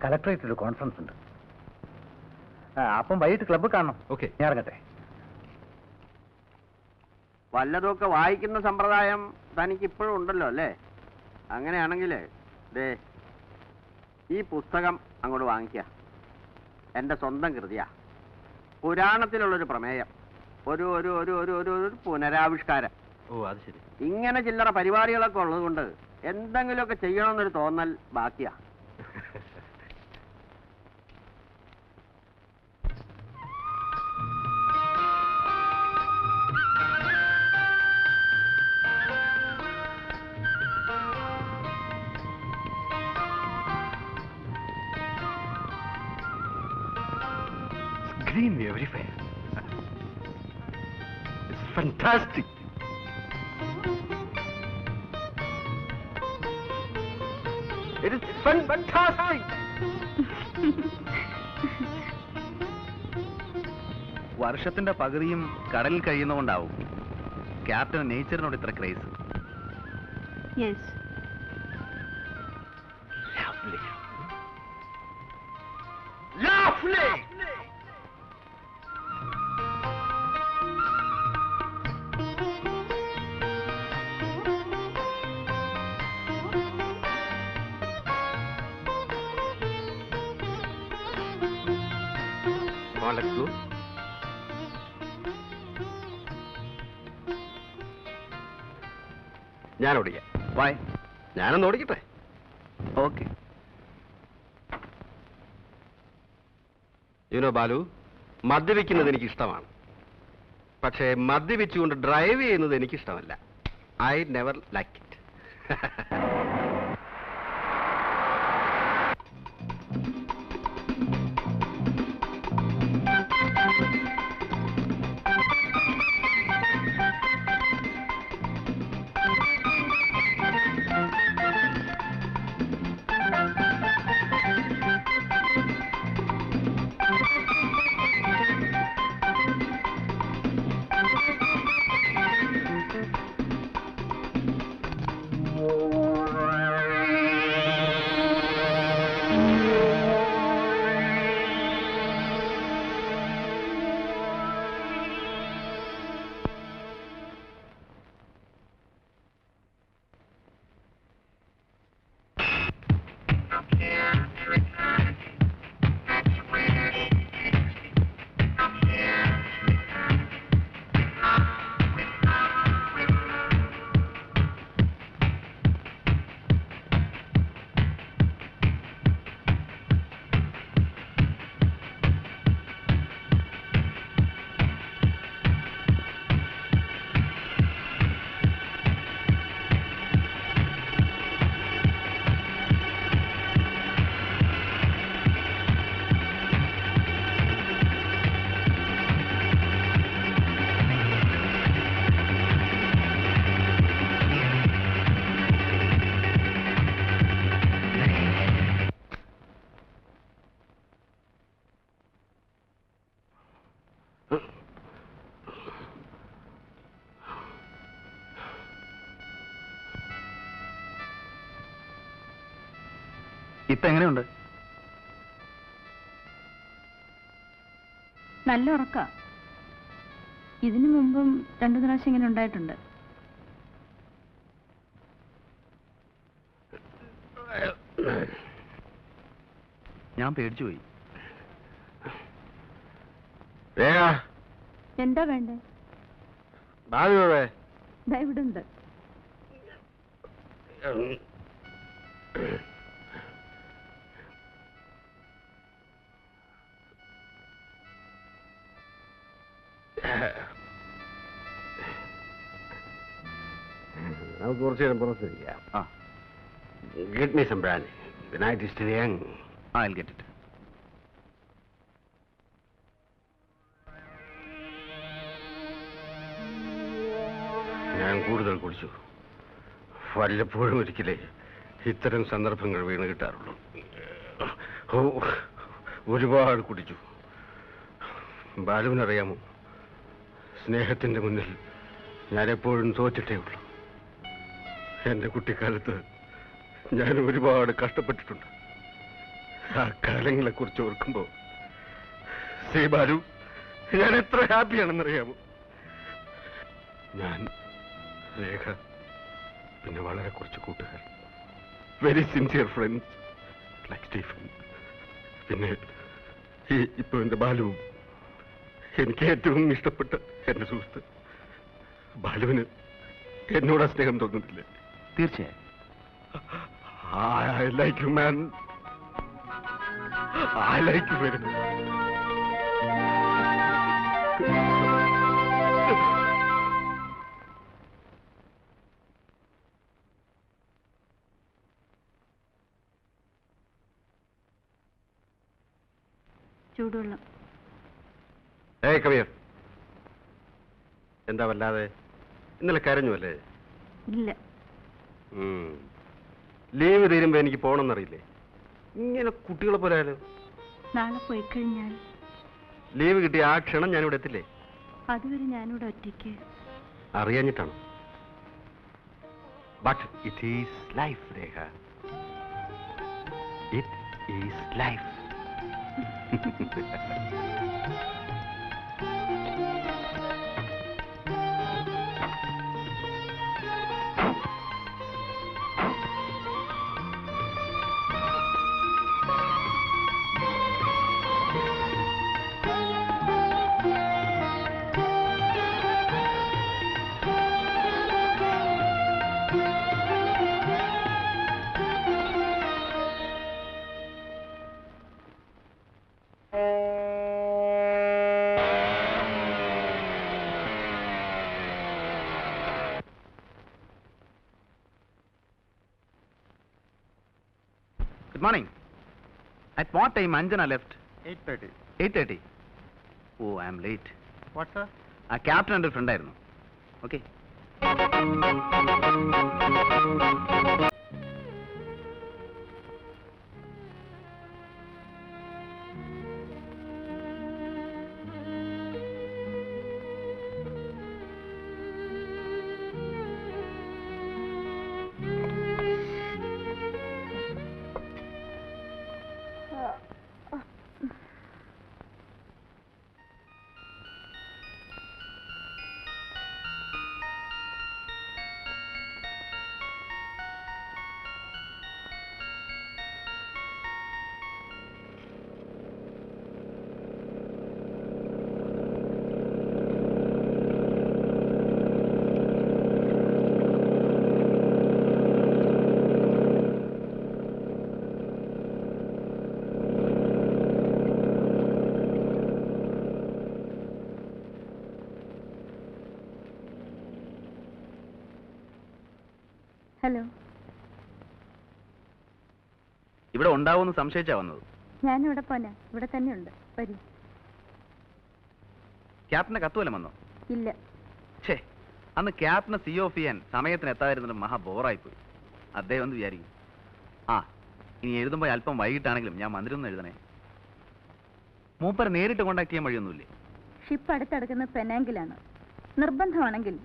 കളക്ടറേറ്റിൽ ഒരു കോൺഫറൻസ് ഉണ്ട്. അപ്പം വൈകിട്ട് ക്ലബ്ബ് കാണണം. ഓക്കെ, ഞാൻ ഇറങ്ങട്ടെ. വല്ലതൊക്കെ വായിക്കുന്ന സമ്പ്രദായം തനിക്ക് ഇപ്പോഴും ഉണ്ടല്ലോ അല്ലേ? അങ്ങനെയാണെങ്കിൽ ദേ ഈ പുസ്തകം അങ്ങോട്ട് വാങ്ങിക്കുക. എൻ്റെ സ്വന്തം കൃതിയാ. പുരാണത്തിലുള്ളൊരു പ്രമേയം, ഒരു ഒരു ഒരു ഒരു ഒരു ഒരു പുനരാവിഷ്കാരം. ഓ അത് ശരി. ഇങ്ങനെ ചില്ലറ പരിപാടികളൊക്കെ ഉള്ളത് കൊണ്ട് എന്തെങ്കിലുമൊക്കെ ചെയ്യണമെന്നൊരു തോന്നൽ ബാക്കിയാ. Green everywhere. It's fantastic. It is fantastic. വർഷത്തിന്റെ പകുതിയും കടലിൽ കഴിയുന്നതുകൊണ്ടാവും ക്യാപ്റ്റൻ നേച്ചറിനോട് ഇത്ര craze. Yes. Lovely. Lovely. Let's go. ഞാൻ ഓടിക്കാം. വായ്. ഞാനൊന്ന് ഓടിക്കട്ടെ. ഓക്കെ. യുനോ ബാലു, മദ്യപിക്കുന്നത് എനിക്ക് ഇഷ്ടമാണ്. പക്ഷേ മദ്യപിച്ചുകൊണ്ട് ഡ്രൈവ് ചെയ്യുന്നത് എനിക്ക് ഇഷ്ടമല്ല. I never like it. ഇപ്പൊ എങ്ങനെയുണ്ട്? നല്ല ഉറക്ക. ഇതിനു മുമ്പും 2 പ്രാവശ്യം ഇങ്ങനെ ഉണ്ടായിട്ടുണ്ട്. ഞാൻ പേടിച്ചുപോയി. എന്താ വേണ്ടേ? ദാ ഇവിടെ ഉണ്ട്. നമുക്ക് കുറച്ചു നേരം പുറത്തിരിക്കാം. Get me some brandy. The night is still young. I'll get it. ഞാൻ കൂടുതൽ കുടിച്ചു. വല്ലപ്പോഴും ഒരിക്കലേ ഇത്തരം സന്ദർഭങ്ങൾ വീണ് കിട്ടാറുള്ളൂ. ഒരുപാട് കുടിച്ചു. ബാലുവിനറിയാമോ, സ്നേഹത്തിന്റെ മുന്നിൽ ഞാൻ എപ്പോഴും തോറ്റിട്ടേ ഉള്ളൂ. എന്റെ കുട്ടിക്കാലത്ത് ഞാൻ ഒരുപാട് കഷ്ടപ്പെട്ടിട്ടുണ്ട്. ആ കാലങ്ങളെ കുറിച്ച് ഓർക്കുമ്പോ ശ്രീബാലു, ഞാൻ എത്ര ഹാപ്പിയാണെന്നറിയാമോ? ഞാൻ, രേഖ, പിന്നെ വളരെ കുറച്ച് കൂട്ടുകാർ, very sincere friends like Stephen, പിന്നെ ഇപ്പൊ എന്റെ ബാലുവും. എനിക്ക് ഏറ്റവും ഇഷ്ടപ്പെട്ട എന്റെ സുഹൃത്ത്. ബാലുവിന് എന്നോട് സ്നേഹം തോന്നുന്നില്ലേ? തീർച്ചയായും. I like you, man. I like you very much. ചൂടുവെള്ളം. ഏയ് കവിയർ, എന്താ വല്ലാതെ? ഇന്നലെ കരഞ്ഞു അല്ലേ? ഇല്ല. ലീവ് തീരുമ്പോ എനിക്ക് പോകണമെന്നറിയില്ലേ? ഇങ്ങനെ കുട്ടികളെ പോലെയാലോ? നാളെ പോയി കഴിഞ്ഞാൽ ലീവ് കിട്ടിയ ആ ക്ഷണം ഞാനിവിടെ എത്തില്ലേ? അതുവരെ ഞാനിവിടെ ഒറ്റയ്ക്ക്. അറിയാഞ്ഞിട്ടാണ്. But it is life, Rekha. It is life. Good morning. At what time Anjana left? 8:30. 8:30. Oh, I am late. What, sir? ആ ക്യാപ്റ്റൻ എൻ്റെ ഫ്രണ്ട് ആയിരുന്നു. ഓക്കെ. ഹലോ. ഇവിടെ ഉണ്ടാവുമെന്ന് സംശയിച്ചാ വന്നത്. ഞാനിവിടെ പോനാ. ഇവിടെ തന്നെയുണ്ട്. വരൂ. ക്യാപ്റ്റന്റെ കത്ത് വല്ലതും വന്നോ? ഇല്ല. ഛേ, അന്ന് ക്യാപ്റ്റനെ സി ഓഫ് ചെയ്യാൻ സമയത്തിന് എത്താതിരുന്നിട്ട് മഹാ ബോറായിപ്പോയി. അദ്ദേഹം എന്ന് വിചാരിക്കും. ആ, ഇനി എഴുതുമ്പോൾ അല്പം വൈകിട്ടാണെങ്കിലും ഞാൻ മന്ദിരം എഴുതണേ. മൂപ്പരെ നേരിട്ട് കോണ്ടാക്ട് ചെയ്യാൻ വഴിയൊന്നുമില്ലേ? ഷിപ്പ് അടുത്തടുക്കുന്ന പെനാങ്കിലാണ്. നിർബന്ധമാണെങ്കിൽ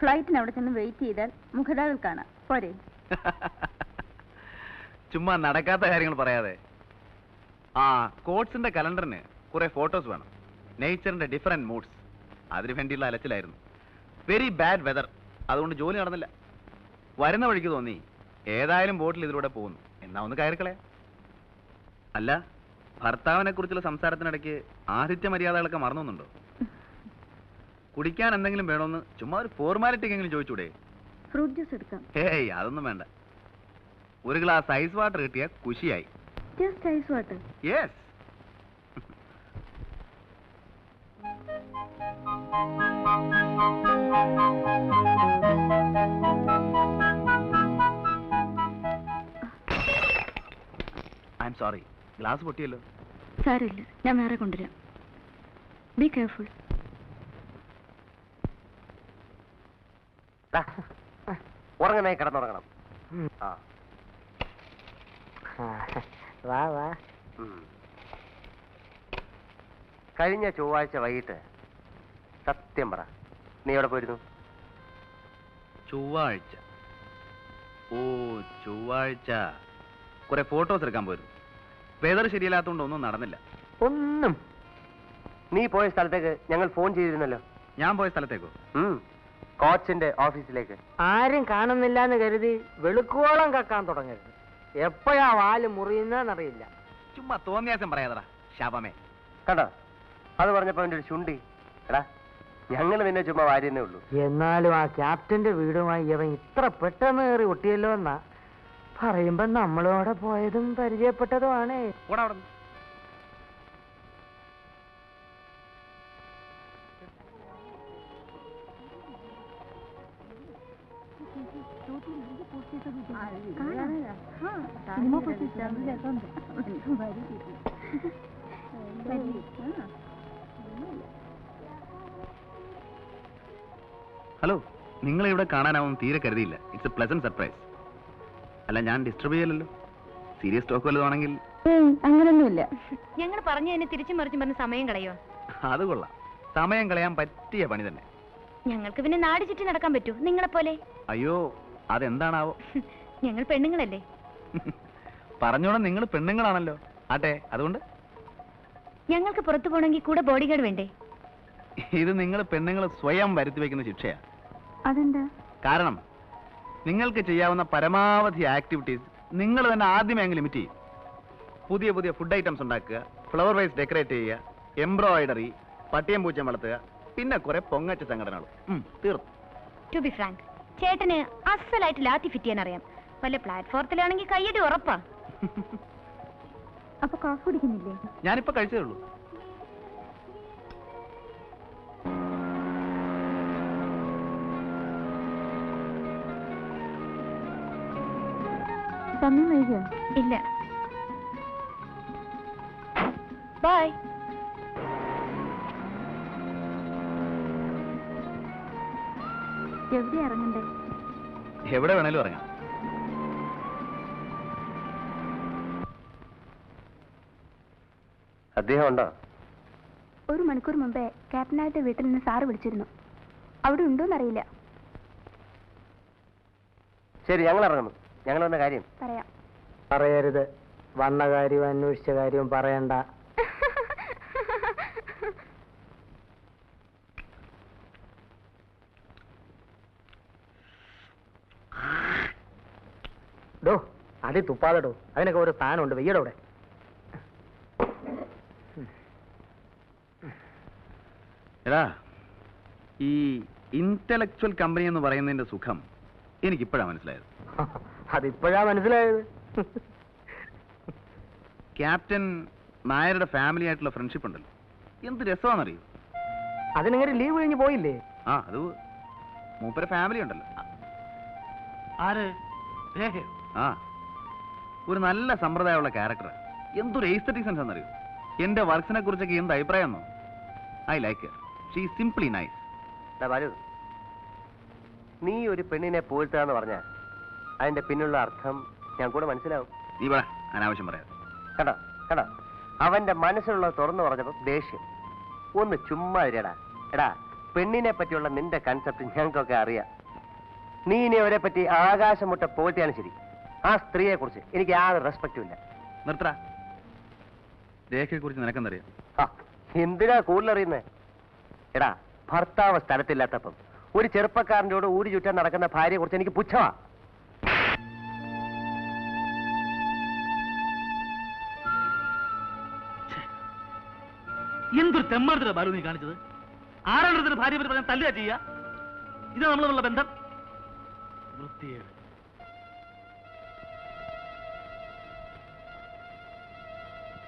ഫ്ലൈറ്റിന് അവിടെ ചെന്ന് വെയിറ്റ് ചെയ്താൽ മുഖതാവിൽ കാണാം. പോരെ? ചുമ്മാ നടക്കാത്ത കാര്യങ്ങൾ പറയാതെ. ആ, കോട്സിന്റെ കലണ്ടറിന് കുറെ ഫോട്ടോസ് വേണം. നേച്ചറിന്റെ ഡിഫറെന്റ് മൂഡ്സ്. അതിനു വേണ്ടിയുള്ള അലച്ചിലായിരുന്നു. Very bad weather. അതുകൊണ്ട് ജോലി നടന്നില്ല. വരുന്ന വഴിക്ക് തോന്നി ഏതായാലും ബോട്ടിൽ ഇതിലൂടെ പോകുന്നു, എന്നാ ഒന്ന് കയറിക്കളയാ. അല്ല, ഭർത്താവിനെ കുറിച്ചുള്ള സംസാരത്തിനിടയ്ക്ക് ആതിഥ്യ മര്യാദകളൊക്കെ മറന്നുണ്ടോ? കുടിക്കാൻ എന്തെങ്കിലും വേണമെന്ന് ചുമ്മാ ഒരു ഫോർമാലിറ്റിക്കെങ്കിലും ചോദിച്ചൂടെ? ഫ്രൂട്ട് ജ്യൂസ് എടുക്കാം. ഏയ്, അതൊന്നും വേണ്ട. ഒരു ഗ്ലാസ് ഐസ് വാട്ടർ കിട്ടിയ കുശിയായി. Just ice water. Yes. I am sorry, glass പൊട്ടിയല്ലോ. സാരമില്ല, ഞാൻ വേറെ കൊണ്ടുവരാം. Be careful. ഉറങ്ങണേ, കിടന്നുറങ്ങണം. വാ വാ. കഴിഞ്ഞ ചൊവ്വാഴ്ച വൈകിട്ട് സത്യം പറ, നീ എവിടെ പോയിരുന്നു? ചൊവ്വാഴ്ച. ഓ, ചൊവ്വാഴ്ച കുറെ ഫോട്ടോസ് എടുക്കാൻ പോയിരുന്നു. വെതർ ശരിയല്ലാത്തതുകൊണ്ട് ഒന്നും നടന്നില്ല. ഒന്നും. നീ പോയ സ്ഥലത്തേക്ക് ഞങ്ങൾ ഫോൺ ചെയ്തിരുന്നല്ലോ. ഞാൻ പോയ സ്ഥലത്തേക്കോ? കോച്ചിന്റെ ഓഫീസിലേക്ക്. ആരും കാണുന്നില്ല എന്ന് കരുതി വെളുക്കോളം കക്കാൻ തുടങ്ങരുത്. എപ്പോഴാ വാല് മുറിയുന്നറിയില്ല. ചുമ്മാ തോന്നിയാസം പറയാതടാ ശാപമേ. കണ്ടോ, അത് പറഞ്ഞപ്പോ അവന്റെ ഒരു ചുണ്ടി. എടാ, ഞങ്ങൾ നിന്നെ ചുമ്മാ വാരിയെന്നേ ഉള്ളൂ. എന്നാലും ആ ക്യാപ്റ്റന്റെ വീടുമായി ഇവൻ ഇത്ര പെട്ടെന്ന് കയറി ഒട്ടിയല്ലോ എന്നാ പറയുമ്പോ നമ്മളോടെ പോയതും പരിചയപ്പെട്ടതുമാണ്. ഓടാ അവിടെ. ഹലോ, നിങ്ങളെ ഇവിടെ കാണാനാവും തീരെ കരുതിയില്ല. It's a pleasant surprise. അല്ല, ഞാൻ ഡിസ്റ്റർബ് ചെയ്യലല്ലോ. സീരിയസ് ടോക്ക് വല്ലതാണെങ്കിൽ. അങ്ങനൊന്നുമില്ല. ഞങ്ങൾ പറഞ്ഞു തന്നെ തിരിച്ചും മറിച്ചും പറഞ്ഞ് സമയം കളയോ? അത് കൊള്ളാം. സമയം കളയാൻ പറ്റിയ പണി തന്നെ. ഞങ്ങൾക്ക് പിന്നെ നാട് ചുറ്റി നടക്കാൻ പറ്റൂ നിങ്ങളെപ്പോലെ? അയ്യോ, അതെന്താണാവോ? ഞങ്ങൾ പെണ്ണുങ്ങളല്ലേ. പറഞ്ഞോണം, നിങ്ങൾ പെണ്ണുങ്ങളാണല്ലോ. ആട്ടെ, അതുകൊണ്ട് ഞങ്ങൾക്ക് പുറത്തു പോകണമെങ്കിൽ കൂടെ ബോഡി ഗാർഡ് വേണ്ടേ? ഇത് നിങ്ങൾ പെണ്ണുങ്ങൾ സ്വയം വരുത്തി വെക്കുന്ന ശിക്ഷയാ. അതെന്താ? കാരണം നിങ്ങൾക്ക് ചെയ്യാവുന്ന പരമാവധി ആക്ടിവിറ്റീസ് നിങ്ങൾ തന്നെ ആദ്യമേ ലിമിറ്റ് ചെയ്യും. പുതിയ പുതിയ ഫുഡ് ഐറ്റംസ് ഉണ്ടാക്കുക, ഫ്ലവർ വൈസ് ഡെക്കറേറ്റ് ചെയ്യുക, എംബ്രോയിഡറി, പട്ടിയം പൂച്ചം വളർത്തുക, പിന്നെ കുറെ പൊങ്ങച്ച സംഘടനകൾ. തീർന്നു. ടു ബി ഫ്രാങ്ക്, ചേട്ടന് അസലായിട്ട് ലാത്തി ഫിറ്റ് ചെയ്യാൻ അറിയാം. വല്ല പ്ലാറ്റ്ഫോർത്തിലാണെങ്കിൽ കയ്യടി ഉറപ്പാ. അപ്പൊ കോഫി കുടിക്കുന്നില്ലേ? ഞാനിപ്പോ കഴിച്ചതേ ഉള്ളൂ. സമയം വൈകിയോ? ഇല്ല. ബൈ. എവിടെ ഇറങ്ങണ്ടേ? എവിടെ വേണേലും ഇറങ്ങാം. അദ്ദേഹം ഉണ്ടോ? 1 മണിക്കൂർ മുമ്പേ ക്യാപ്റ്റനായിട്ട് വീട്ടിൽ നിന്ന് സാറ് വിളിച്ചിരുന്നു. അവിടെ ഉണ്ടോന്നറിയില്ല. ശരി, ഞങ്ങൾ ഇറങ്ങുന്നു. ഞങ്ങൾ വന്ന കാര്യം പറയാം. പറയരുത്. വന്ന കാര്യവും അന്വേഷിച്ച കാര്യവും പറയണ്ട. ഡോ, അതി തുപ്പാതെടോ. അതിനൊക്കെ ഒരു സ്ഥാനമുണ്ട്. വെയ്യടോടെ. എടാ, ഈ ഇന്റലക്ച്വൽ കമ്പനി എന്ന് പറയുന്നതിന്റെ സുഖം എനിക്കിപ്പോഴാണ് മനസ്സിലായത്. അതിപ്പോഴാ മനസ്സിലായത്. ക്യാപ്റ്റൻ നായരുടെ ഫാമിലി ആയിട്ടുള്ള ഫ്രണ്ട്ഷിപ്പ് ഉണ്ടല്ലോ, എന്ത് രസമാണെന്നറിയോ? അതിനെങ്ങനെ ലീവ് കഴിഞ്ഞ് പോയില്ലേ? ആ, അത് മൂപ്പര ഫാമിലി ഉണ്ടല്ലോ. ആര്? ആ, ഒരു നല്ല സമ്പ്രദായമുള്ള ക്യാരക്ടർ. എന്തൊരു എസ്തെറ്റിക് സെൻസ് എന്നറിയോ? എന്റെ വർക്ക്സിനെ കുറിച്ചൊക്കെ എന്ത് അഭിപ്രായം? I like her. She is simply nice. Balu, നീ ഒരു പെണ്ണിനെ പോഴ്ത്താന്ന് പറഞ്ഞ അതിന്റെ പിന്നുള്ള അർത്ഥം ഞാൻ കൂടെ മനസ്സിലാവും. നീ പറ, അനാവശ്യം പറയാതെ. കട കട അവന്റെ മനസ്സിലുള്ളത് തുറന്നു പറഞ്ഞപ്പോ ദേഷ്യം. ഒന്ന് ചുമ്മാ ഇരടാ. എടാ, പെണ്ണിനെ പറ്റിയുള്ള നിന്റെ കൺസെപ്റ്റ് ഞങ്ങൾക്കൊക്കെ അറിയാം. നീ ഇനി അവരെ പറ്റി ആകാശം മുട്ട പോഴ്ത്തിയാണ് ശരി. ആ സ്ത്രീയെ കുറിച്ച് എനിക്ക് യാതൊരു റെസ്പെക്റ്റും ഇല്ല. നിർത്തടാ. രേഖയെ കുറിച്ച് നിനക്കെന്തറിയാം? എന്തിനാ കൂടുതലറിയുന്നേ? എടാ, ഭർത്താവ് സ്ഥലത്തില്ലാത്തപ്പം ഒരു ചെറുപ്പക്കാരൻ്റെ ഊരി ചുറ്റാൻ നടക്കുന്ന ഭാര്യയെ കുറിച്ച് എനിക്ക് പുച്ഛമാ. എന്തൊരു തെമ്മാടുത്ത ബാലു നീ കാണിച്ചത്. ആരാണ് ഭാര്യ പറ്റി പറയാൻ തല്ലുക ചെയ്യുക? ഇത് നമ്മളുള്ള ബന്ധം. വൃത്തിയേട്.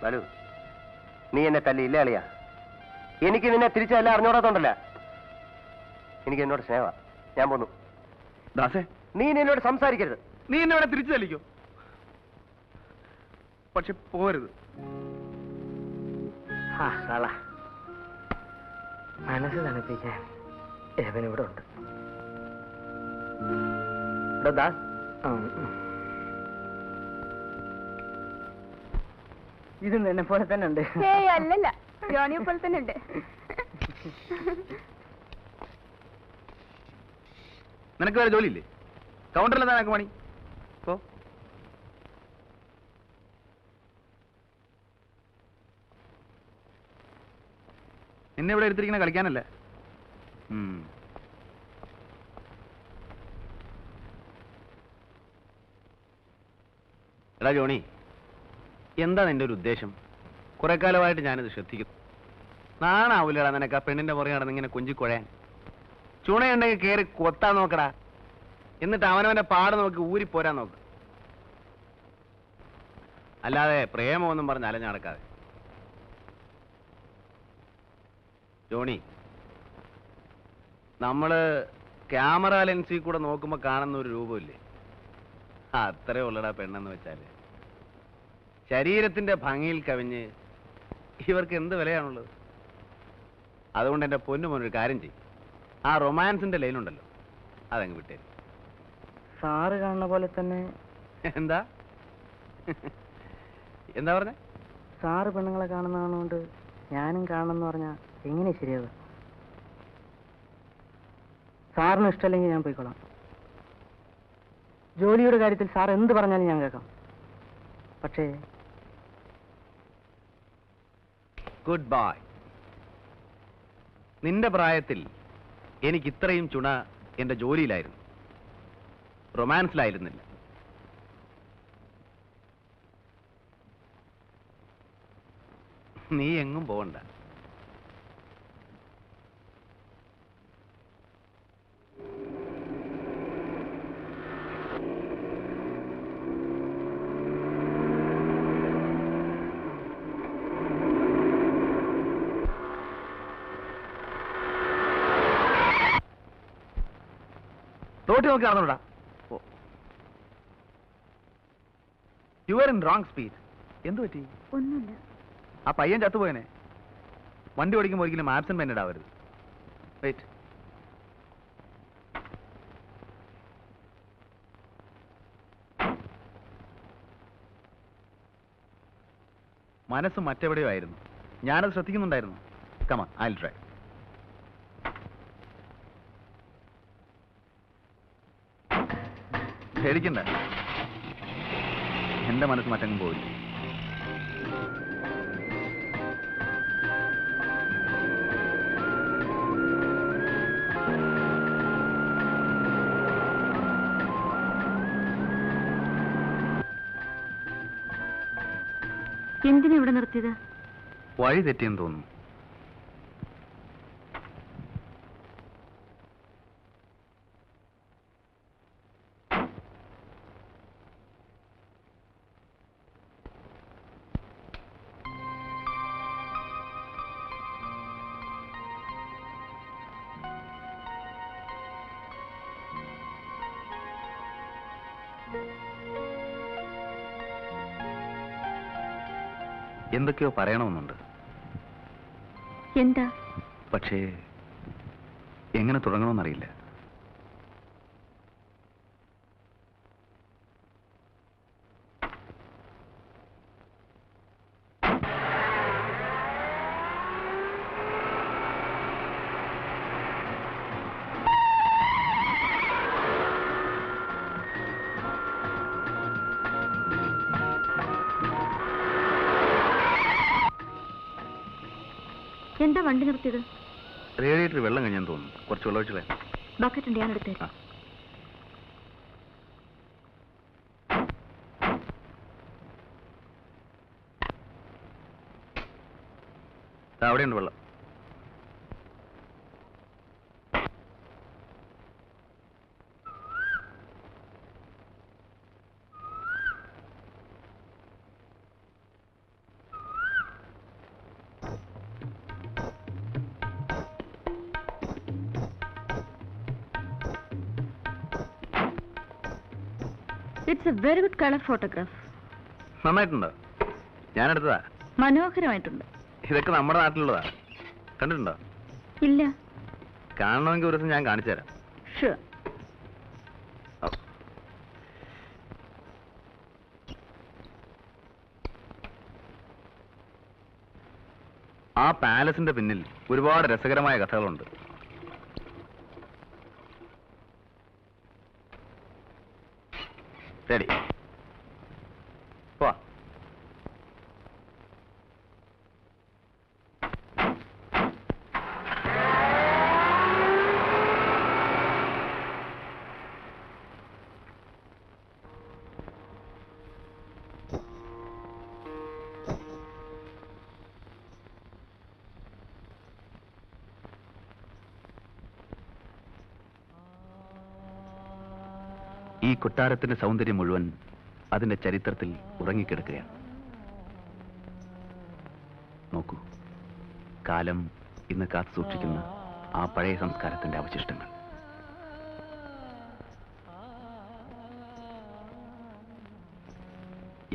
ബാലു, നീ എന്നെ തല്ലിയില്ല അളിയാ. എനിക്ക് നിന്നെ തിരിച്ചല്ല അറിഞ്ഞോടാത്തോണ്ടല്ല. എനിക്ക് എന്നോട് സ്നേഹ. ഞാൻ പോന്നു. ദാസേ, നീ എന്നോട് സംസാരിക്കരുത്. നീ എന്നെ ഇവിടെ തിരിച്ചു തല്ലിക്കോ, പക്ഷെ പോരുത്. മനസ്സ് തണുപ്പിക്കാൻ എവനിവിടെ ഉണ്ട്. ദാസ്, ഇത് എന്നെ പോലെ തന്നെ ഉണ്ട്. അല്ലല്ല, ജോണിയെ പോലെ തന്നെ ഉണ്ട്. നിനക്ക് വേറെ ജോലിയില്ലേ? കൗണ്ടറിൽ എന്താ നിനക്ക് പണി? ഓ എന്നെ ഇവിടെ എടുത്തിരിക്കണ കളിക്കാനല്ല. എടാ ജോണി, എന്താ നിന്റെ ഒരു ഉദ്ദേശം? കുറെ കാലമായിട്ട് ഞാനിത് ശ്രദ്ധിക്കുന്നു. നാണാവൂലടാ നിനക്ക് ആ പെണ്ണിന്റെ പുറകെ നടന്ന് ഇങ്ങനെ കൊഞ്ചിക്കുഴയാൻ? ചുണയുണ്ടെങ്കിൽ കയറി കൊത്താൻ നോക്കടാ, എന്നിട്ട് അവനവന്റെ പാട് നോക്കി ഊരിപ്പോരാൻ നോക്ക്. അല്ലാതെ പ്രേമമൊന്നും പറഞ്ഞ് അലഞ്ഞു നടക്കാതെ. ജോണി, നമ്മള് ക്യാമറ ലെൻസിൽ കൂടെ നോക്കുമ്പോ കാണുന്ന ഒരു രൂപമില്ലേ, അത്രേ ഉള്ളടാ പെണ്ണെന്ന് വെച്ചാല്. ശരീരത്തിന്റെ ഭംഗിയിൽ കവിഞ്ഞ് ഇവർക്ക് എന്ത് വിലയാണുള്ളത്? അതുകൊണ്ട് എന്റെ പൊന്നു മോനൊരു കാര്യം ചെയ്യും, ആ റൊമാൻസിന്റെ ലൈനുണ്ടല്ലോ അതങ്ങ് വിട്ടേരും. സാറ് കാണുന്ന പോലെ തന്നെ. എന്താ എന്താ പറഞ്ഞേ? സാറ് പെണ്ണുങ്ങളെ കാണുന്നതുകൊണ്ട് ഞാനും കാണണമെന്ന് പറഞ്ഞാൽ എങ്ങനെ ശരിയാവുക? സാറിന് ഇഷ്ടമല്ലെങ്കിൽ ഞാൻ പോയിക്കോളാം. ജോലിയുടെ കാര്യത്തിൽ സാർ എന്ത് പറഞ്ഞാലും ഞാൻ കേൾക്കാം. പക്ഷേ ഗുഡ് ബൈ. നിന്റെ പ്രായത്തിൽ എനിക്ക് ഇത്രയും ചുണ എന്റെ ജോലിയിലായിരുന്നു, റൊമാൻസിലായിരുന്നില്ല. നീ എങ്ങും പോകണ്ട. തോട്ടി നോക്കി നടന്നോടാ. You are in wrong speed. എന്തു പറ്റി? ഒന്നുമില്ല. ആ പയ്യൻ ചത്തുപോയനെ. വണ്ടി ഓടിക്കുമ്പോൾ ഒരിക്കലും ആബ്സെന്റ് മൈൻഡഡ് ആവരുത്. വെയിറ്റ്. മനസ്സ് മറ്റെവിടെയോ ആയിരുന്നു, ഞാനത് ശ്രദ്ധിക്കുന്നുണ്ടായിരുന്നു. കമാ, ഐ വിൽ ട്രൈ. പേടിക്കണ്ട, എന്റെ മനസ്സ് മറ്റങ്ങും പോയില്ല. എന്തിനാ ഇവിടെ നിർത്തിയത്? വഴി തെറ്റിയെന്ന് തോന്നുന്നു. എന്തൊക്കെയോ പറയണമെന്നുണ്ട്. എന്താ? പക്ഷേ എങ്ങനെ തുടങ്ങണമെന്നറിയില്ല. എന്താ വണ്ടി നിർത്തിയത്? റേഡിയേറ്റർ വെള്ളം കഴിഞ്ഞാൽ തോന്നുന്നു. കുറച്ച് വെള്ളം ഒഴിച്ചേ. ബക്കറ്റ് ഉണ്ട്, ഞാൻ എടുത്തേരാം. അവിടെയുണ്ട് വെള്ളം. It's a very good colour photograph. നന്നായിട്ടുണ്ടോ? ഞാനെടുത്തതാ. മനോഹരമായിട്ടുണ്ട്. ഇതൊക്കെ നമ്മുടെ നാട്ടിലുള്ളതാ. കണ്ടിട്ടുണ്ടോ? ഇല്ല. കാണണമെങ്കിൽ ഒരു ദിവസം ഞാൻ കാണിച്ചു തരാം. ഷുവർ. ആ പാലസിന്റെ പിന്നിൽ ഒരുപാട് രസകരമായ കഥകളുണ്ട്. ഈ കൊട്ടാരത്തിന്റെ സൗന്ദര്യം മുഴുവൻ അതിന്റെ ചരിത്രത്തിൽ ഉറങ്ങിക്കിടക്കുകയാണ്. നോക്കൂ, കാലം ഇന്ന് കാത്തു സൂക്ഷിക്കുന്ന ആ പഴയ സംസ്കാരത്തിന്റെ അവശിഷ്ടങ്ങൾ.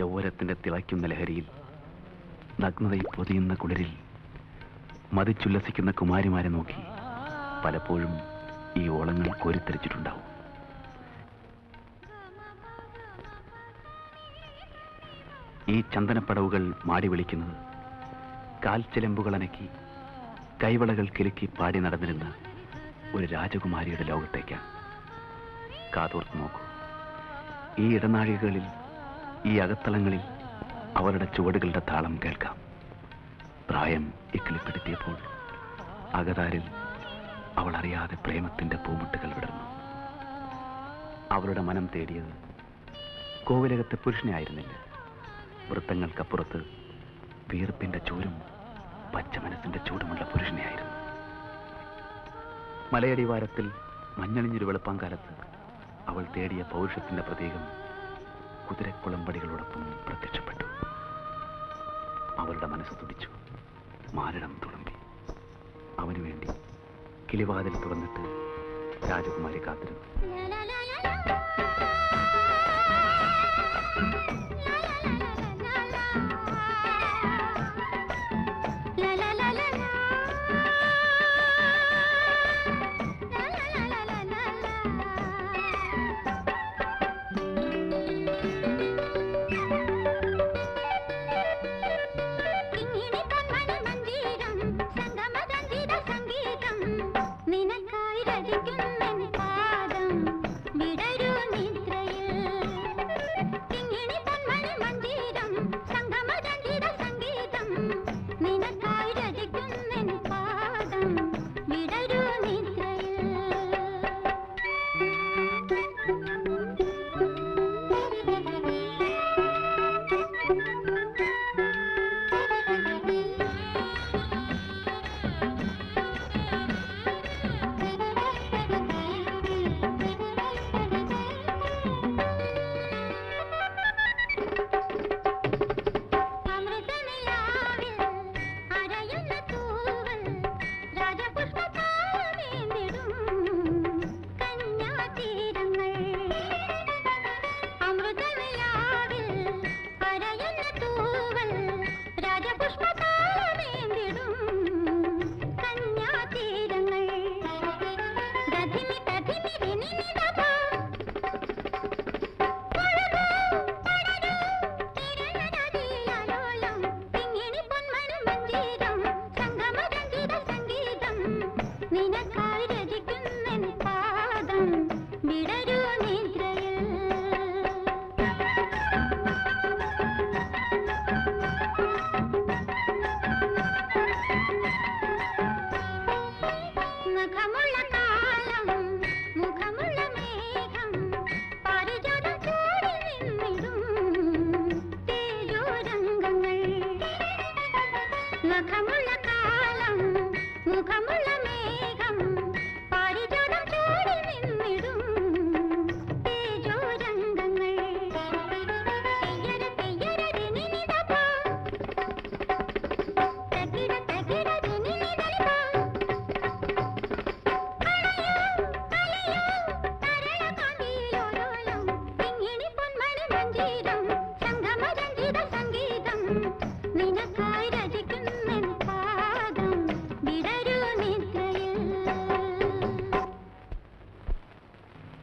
യൗവനത്തിന്റെ തിളയ്ക്കുന്ന ലഹരിയിൽ, നഗ്നതയിൽ പൊതിയുന്ന കുളിരിൽ മതിച്ചുല്ലസിക്കുന്ന കുമാരിമാരെ നോക്കി പലപ്പോഴും ഈ ഓളങ്ങൾ കോരിത്തെരിച്ചിട്ടുണ്ടാവും. ഈ ചന്ദനപ്പടവുകൾ മാടി വിളിക്കുന്നത് കാൽച്ചിലമ്പുകൾ അനക്കി കൈവളകൾ കിലുക്കി പാടി നടന്നിരുന്ന ഒരു രാജകുമാരിയുടെ ലോകത്തേക്കാണ്. കാതോർത്ത് നോക്കൂ, ഈ ഇടനാഴികളിൽ, ഈ അകത്തളങ്ങളിൽ അവരുടെ ചുവടുകളുടെ താളം കേൾക്കാം. പ്രായം ഇക്കിളിപ്പെടുത്തിയപ്പോൾ അകതാരിൽ അവൾ അറിയാതെ പ്രേമത്തിന്റെ പൂമുട്ടുകൾ വിടർന്നു. അവളുടെ മനം തേടിയത് കോവിലകത്തെ പുരുഷനെ ആയിരുന്നില്ല, വൃത്തങ്ങൾക്കപ്പുറത്ത് വീർപ്പിന്റെ ചൂരും പച്ച മനസ്സിന്റെ ചൂടുമുള്ള പുരുഷനെയായിരുന്നു. മലയടിവാരത്തിൽ മഞ്ഞളിഞ്ഞൊരു വെളുപ്പാങ്കാലത്ത് അവൾ തേടിയ പൗരുഷത്തിന്റെ പ്രതീകം കുതിരക്കുളമ്പടികളോടൊപ്പം പ്രത്യക്ഷപ്പെട്ടു. അവളുടെ മനസ്സ് തുടിച്ചു, മാരടം തുളുമ്പി. അവനു വേണ്ടി കിളിവാതിൽ തുറന്നിട്ട് രാജകുമാരി കാത്തിരുന്നു.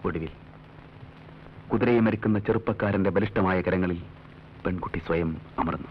ഒടുവിൽ കുതിരയെ മരിക്കുന്ന ചെറുപ്പക്കാരന്റെ ബലിഷ്ഠമായ കരങ്ങളിൽ പെൺകുട്ടി സ്വയം അമർന്നു.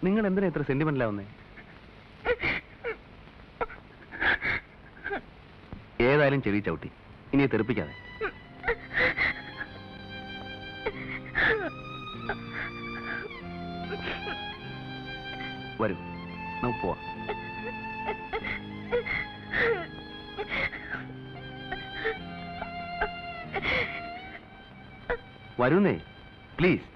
നിങ്ങൾ എന്തിനാ ഇത്ര സെന്റിമെന്റിലാവുന്നേ? ഏതായാലും ചെവി ചവിട്ടി, ഇനി തെറിപ്പിക്കാതെ. വരൂ, നമുക്ക് പോവാം. വരുന്നേ, പ്ലീസ്.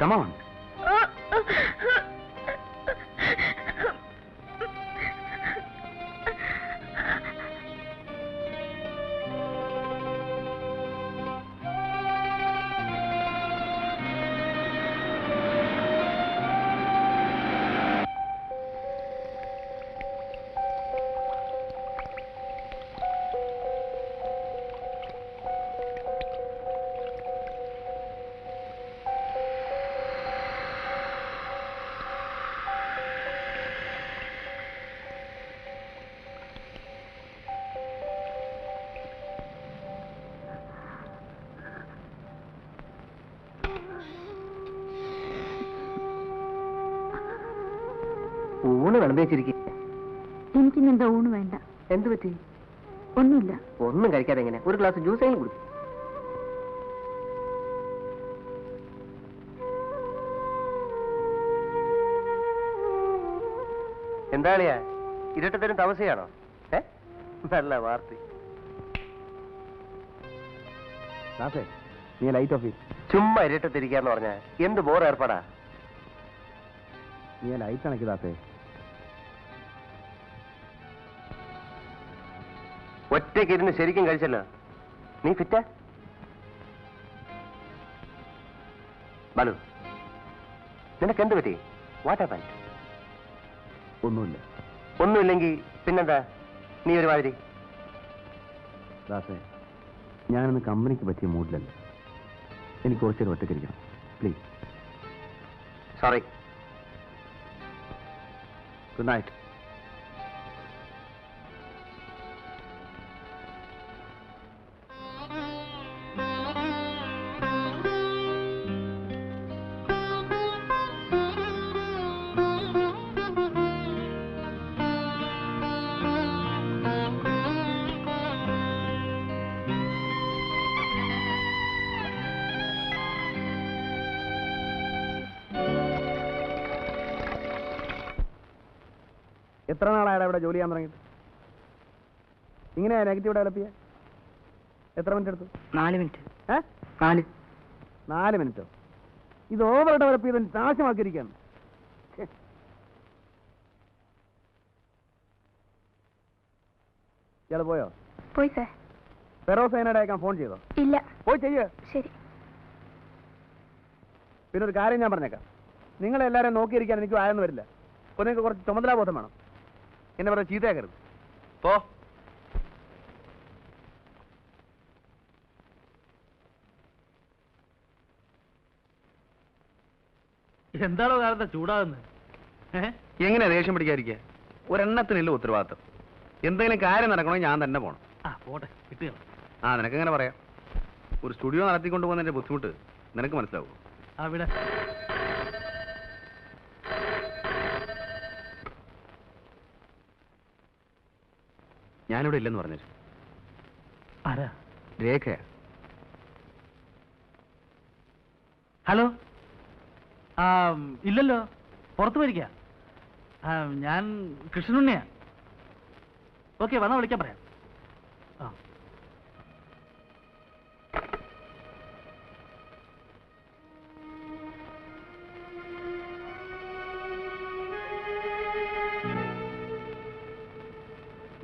Come on. ഊണ് വിളമ്പേച്ചിരിക്കും. എനിക്കിന്നെന്താ ഊണ് വേണ്ട. എന്ത് പറ്റി? ഒന്നുമില്ല. ഒന്നും കഴിക്കാതെ എങ്ങനെ? ഒരു ഗ്ലാസ് ജ്യൂസെങ്കിലും കുടിക്കും. എന്താളിയാ ഇരുട്ടത്തരും താമസിയാണോ? നല്ല വാർത്ത. നീ ലൈറ്റ് ഓഫ് ചെയ്യും. ചുമ്മാ ഇരുട്ടത്തിരിക്കാന്ന് പറഞ്ഞ എന്ത് ബോർ ഏർപ്പാടാ. നീ ലൈറ്റ് അണക്കിതാത്തേ. ഒറ്റയ്ക്ക് ഇരുന്ന് ശരിക്കും കഴിച്ചല്ലോ. നീ ഫിറ്റാ? ബാലു, നിനക്ക് എന്ത് പറ്റി? What happen? ഒന്നുമില്ല. ഒന്നുമില്ലെങ്കിൽ പിന്നെന്താ നീ ഒരുമാതിരി? ദാസേ, ഞാനിന്ന് കമ്പനിക്ക് പറ്റിയ മൂഡിലല്ല. എനിക്ക് കുറച്ചൊരു ഒറ്റയ്ക്കിരിക്കണം, പ്ലീസ്. സോറി. Good night. എത്ര നാളായാലും ഇവിടെ ജോലി ചെയ്യാൻ തുടങ്ങിയിട്ട്? ഇങ്ങനെയാ നെഗറ്റീവ് ഡെവലപ്പ് ചെയ്യാൻ? എത്ര മിനിറ്റ് എടുത്തു? 4 മിനിറ്റ്. 4 മിനിറ്റോ? ഇത് ഓവർ ഡെവലപ്പ് ചെയ്ത് നാശമാക്കിയിരിക്കുകയാണ്. ഇയാൾ പോയോ? പോയി സാർ. ഫെറോസൈനോട് അയക്കാൻ ഫോൺ ചെയ്തോ? ഇല്ല. പോയി ചെയ്യേ. ശരി. പിന്നെ ഒരു കാര്യം ഞാൻ പറഞ്ഞേക്കാം, നിങ്ങളെല്ലാവരും നോക്കിയിരിക്കാൻ എനിക്ക് ആയെന്ന് വരില്ല. അപ്പോൾ നിങ്ങൾക്ക് കുറച്ച് ചുമതലാബോധം വേണം. എന്നെ പറഞ്ഞ ചീത്തയാക്കരുത്. പോ. എന്താണോ കാലത്തെ ചൂടാകുന്നത്? എങ്ങനെയാ ദേഷ്യം പിടിക്കാതിരിക്കുക? ഒരെണ്ണത്തിനില്ല ഉത്തരവാദിത്തം. എന്തെങ്കിലും കാര്യം നടക്കണമെങ്കിൽ ഞാൻ തന്നെ പോകണം. പോട്ടെ, കിട്ടുക. നിനക്കെങ്ങനെ പറയാം? ഒരു സ്റ്റുഡിയോ നടത്തിക്കൊണ്ട് പോകുന്നതിന്റെ ബുദ്ധിമുട്ട് നിനക്ക് മനസ്സിലാവും. അവിടെ ഞാനിവിടെ ഇല്ലെന്ന് പറഞ്ഞു. ആരാ? രേഖയാ. ഹലോ. ഇല്ലല്ലോ, പുറത്തു പോയിരിക്ക. ഞാൻ കൃഷ്ണനുണ്ണിയാ. ഓക്കെ, വന്നാ വിളിക്കാൻ പറയാം.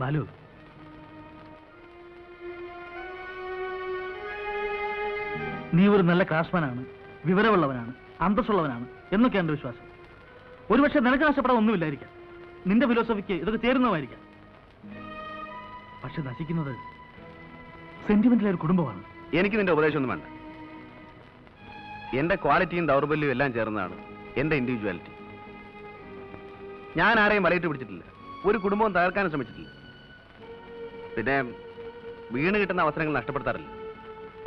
ബാലു, നീ ഒരു നല്ല ക്ലാസ്മാനാണ്, വിവരമുള്ളവനാണ്, അന്തസ്സുള്ളവനാണ് എന്നൊക്കെ എന്റെ വിശ്വാസം. ഒരുപക്ഷെ നിനക്ക് നഷ്ടപ്പെടാൻ ഒന്നുമില്ലായിരിക്കാം. നിന്റെ ഫിലോസഫിക്ക് ഇതൊക്കെ ചേരുന്നതായിരിക്കാം. പക്ഷെ നശിക്കുന്നത് സെന്റിമെന്റിലെ ഒരു കുടുംബമാണ്. എനിക്ക് നിന്റെ ഉപദേശമൊന്നും വേണ്ട. എന്റെ ക്വാളിറ്റിയും ദൗർബല്യവും എല്ലാം ചേർന്നതാണ് എന്റെ ഇൻഡിവിജ്വാലിറ്റി. ഞാൻ ആരെയും വലയിട്ട് പിടിച്ചിട്ടില്ല. ഒരു കുടുംബവും തകർക്കാനും ശ്രമിച്ചിട്ടില്ല. പിന്നെ വീണ് കിട്ടുന്ന അവസരങ്ങൾ നഷ്ടപ്പെടുത്താറില്ല.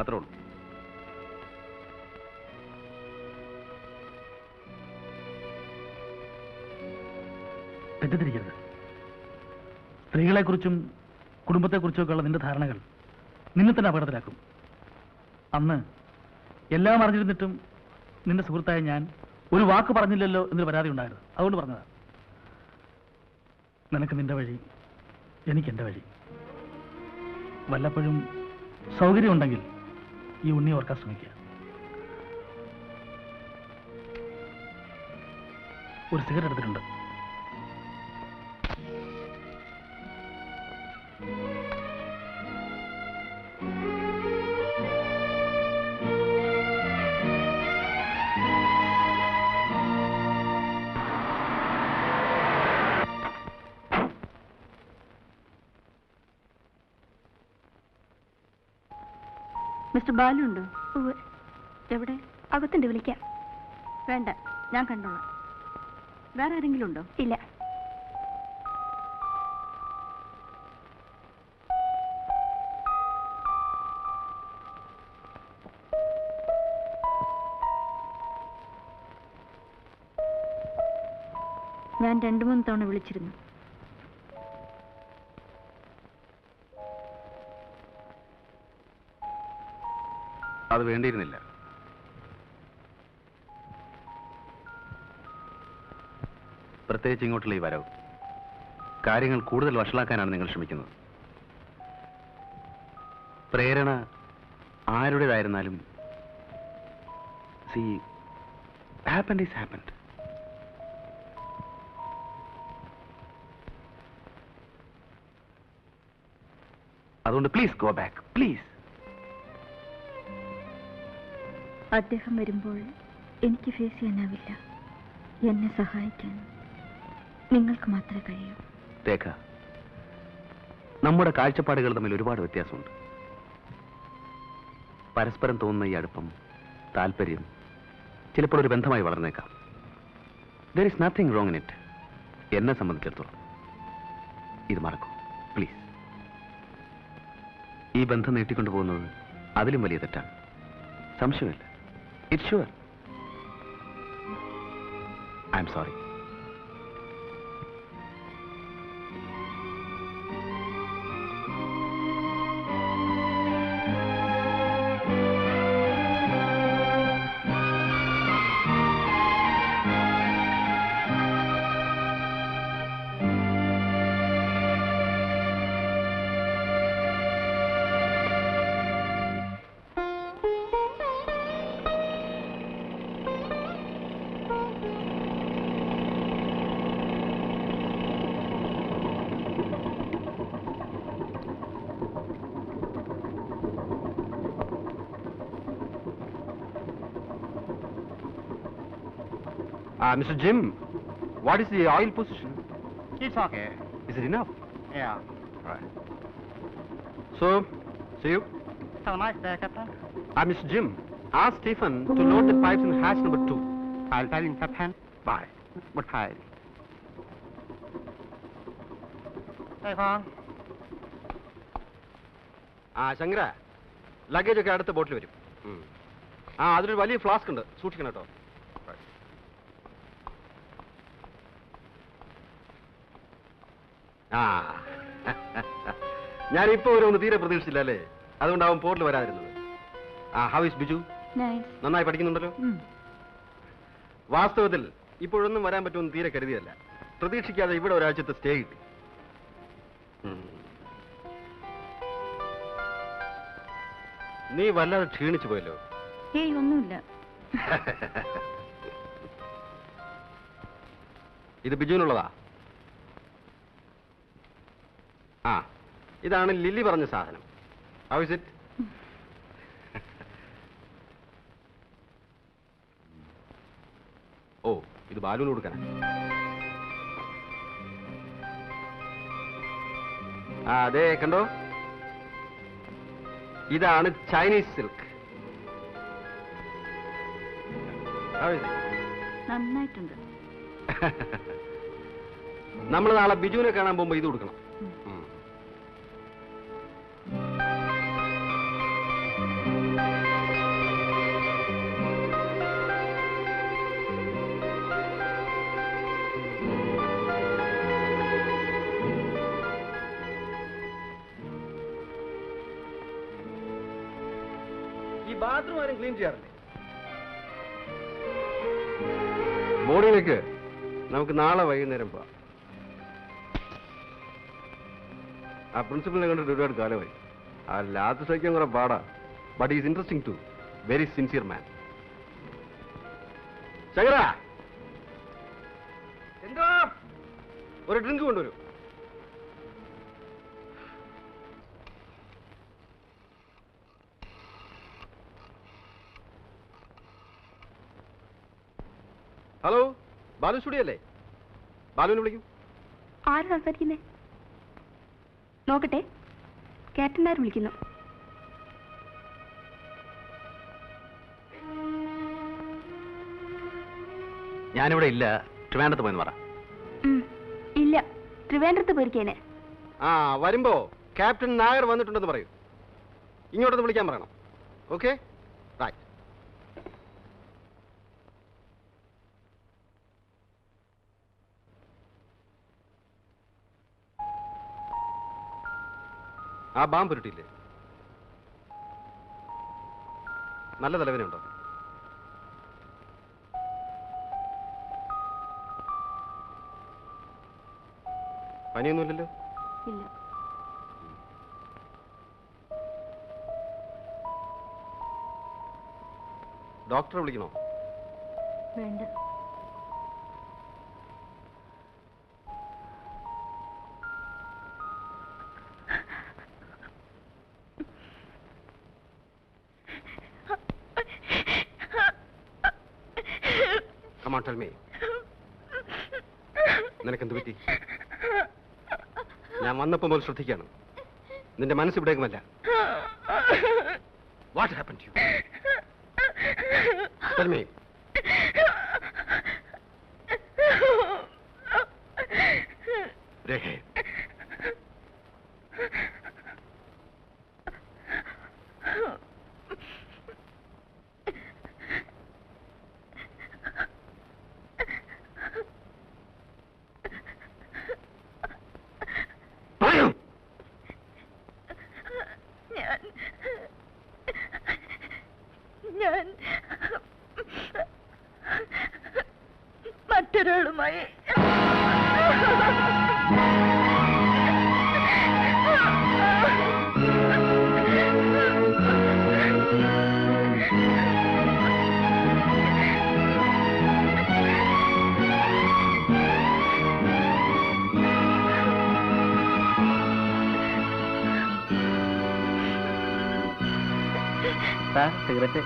അത്രേ ഉള്ളൂ. തെറ്റിദ്ധരിക്കരുത്. സ്ത്രീകളെക്കുറിച്ചും കുടുംബത്തെക്കുറിച്ചുമൊക്കെയുള്ള നിന്റെ ധാരണകൾ നിന്നെ തന്നെ അപകടത്തിലാക്കും. അന്ന് എല്ലാം അറിഞ്ഞിരുന്നിട്ടും നിന്റെ സുഹൃത്തായ ഞാൻ ഒരു വാക്ക് പറഞ്ഞില്ലല്ലോ എന്നൊരു പരാതി ഉണ്ടായിരുന്നു. അതുകൊണ്ട് പറഞ്ഞതാ. നിനക്ക് നിന്റെ വഴി, എനിക്ക് എൻ്റെ വഴി. വല്ലപ്പോഴും സൗകര്യമുണ്ടെങ്കിൽ ഈ ഉണ്ണി ഓർക്കാൻ ശ്രമിക്കുക. ഒരു സിഗരറ്റ് എടുത്തിട്ടുണ്ട്. മിസ്റ്റർ ബാലു ഉണ്ടോ? എവിടെ? അകത്തുണ്ട്, വിളിക്കാം. വേണ്ട, ഞാൻ കണ്ടോളാം. വേറെ ആരെങ്കിലും ഉണ്ടോ? ഇല്ല. ഞാൻ 2-3 തവണ വിളിച്ചിരുന്നു. അത് വേണ്ടിയിരുന്നില്ല. പ്രത്യേകിച്ച് ഇങ്ങോട്ടുള്ള ഈ വരവ് കാര്യങ്ങൾ കൂടുതൽ വഷളാക്കാനാണ് നിങ്ങൾ ശ്രമിക്കുന്നത്. പ്രേരണ ആരുടേതായിരുന്നാലും happened is happened. അതുകൊണ്ട് പ്ലീസ് ഗോ ബാക്ക്, പ്ലീസ്. അദ്ദേഹം വരുമ്പോൾ എനിക്ക് ഫേസ് ചെയ്യാനാവില്ല. എന്നെ സഹായിക്കാൻ നിങ്ങൾക്ക് മാത്രമേ കഴിയൂ. രേഖ, നമ്മുടെ കാഴ്ചപ്പാടുകൾ തമ്മിൽ ഒരുപാട് വ്യത്യാസമുണ്ട്. പരസ്പരം തോന്നുന്ന ഈ അടുപ്പം, താല്പര്യം ചിലപ്പോൾ ഒരു ബന്ധമായി വളർന്നേക്കാം. There is nothing wrong in it. എന്നെ സംബന്ധിച്ചിടത്തോളം ഇത് മറക്കൂ, പ്ലീസ്. ഈ ബന്ധം നീട്ടിക്കൊണ്ടു പോകുന്നത് അതിലും വലിയ തെറ്റാണ്. സംശയമില്ല. It's sure. I am sorry. Mr. Jim, what is the oil position? It's okay. Is it enough? Yeah. Right. So, see you. Have a nice day, Captain. Mr. Jim, ask Stephen to load the pipes in hatch number 2. I'll tell him, Captain. Bye. Goodbye. Hey, Juan. Shankara, luggage ഒക്കെ അടുത്ത ബോട്ടിൽ വരും. അതിലൊരു വലിയ ഫ്ലാസ്ക് ഉണ്ട്, സൂക്ഷിക്കണം കേട്ടോ. ഞാനിപ്പോ ഒന്ന് തീരെ പ്രതീക്ഷിച്ചില്ല അല്ലേ? അതുകൊണ്ടാവും പോർട്ടിൽ വരാതിരുന്നത്. How is Biju? നന്നായി പഠിക്കുന്നുണ്ടല്ലോ. വാസ്തവത്തിൽ ഇപ്പോഴൊന്നും വരാൻ പറ്റുമെന്ന് തീരെ കരുതിയല്ല. പ്രതീക്ഷിക്കാതെ ഇവിടെ ഒരാഴ്ചത്തെ സ്റ്റേ കിട്ടി. നീ വല്ലാതെ ക്ഷീണിച്ചു പോയല്ലോ. ഏയ്, ഒന്നുമില്ല. ഇത് ബിജുവിനുള്ളതാ. ഇതാണ് ലില്ലി പറഞ്ഞ സാധനം. How is it? ഓ, ഇത് ബാലുവിന് കൊടുക്കണം. അതെ, കണ്ടോ, ഇതാണ് ചൈനീസ് സിൽക്ക്. നന്നായിട്ടുണ്ട്. നമ്മൾ നാളെ ബിജുവിനെ കാണാൻ പോകുമ്പോ ഇത് കൊടുക്കണം. ഈ ബാത്റൂം ആരും ക്ലീൻ ചെയ്യാറില്ലേ? ബോർഡിലേക്ക് നമുക്ക് നാളെ വൈകുന്നേരം പോവാം. ആ പ്രിൻസിപ്പലിനെ കണ്ടിട്ട് ഒരുപാട് കാലമായി. ആ ലാത്ത് സഹിക്കാൻ കുറെ പാടാ. But is interesting too. Very sincere man. Shankara, എന്താ ഒരു ഡ്രിങ്ക് കൊണ്ടുവരൂ. ഹലോ, ബാലു സ്റ്റുഡിയോ അല്ലേ? ബാലുവിനെ വിളിക്കൂ. ആര് സംസാരിക്കുന്നേ? നോക്കട്ടെ. ക്യാപ്റ്റന്മാർ വിളിക്കുന്നു. ഞാനിവിടെ ഇല്ല, ട്രിവാൻഡ്രത്ത് പോയെന്ന് പറ. ഇല്ല, ട്രിവാൻഡ്രത്ത് പോയിരിക്കേനെ. ആ, വരുമ്പോ ക്യാപ്റ്റൻ നായർ വന്നിട്ടുണ്ടെന്ന് പറയൂ. ഇങ്ങോട്ടൊന്ന് വിളിക്കാൻ പറയണം. Okay, right. ആ ബാമ്പ് ഉരുട്ടിയില്ലേ? നല്ല തലവേനുണ്ടോ? പനിയൊന്നുമില്ലല്ലോ? ഇല്ല. ഡോക്ടറെ വിളിക്കണോ? വേണ്ട. Come on, tell me. നിനക്കെന്ത് പറ്റി? ഞാൻ വന്നപ്പോൾ മുതൽ ശ്രദ്ധിക്കാണ്. നിന്റെ മനസ്സ് ഇവിടേക്കുമല്ല. What happened to you? Tell me. രേഖേ, ഞാൻ മറ്റൊരാളുമായി സിഗരറ്റ്.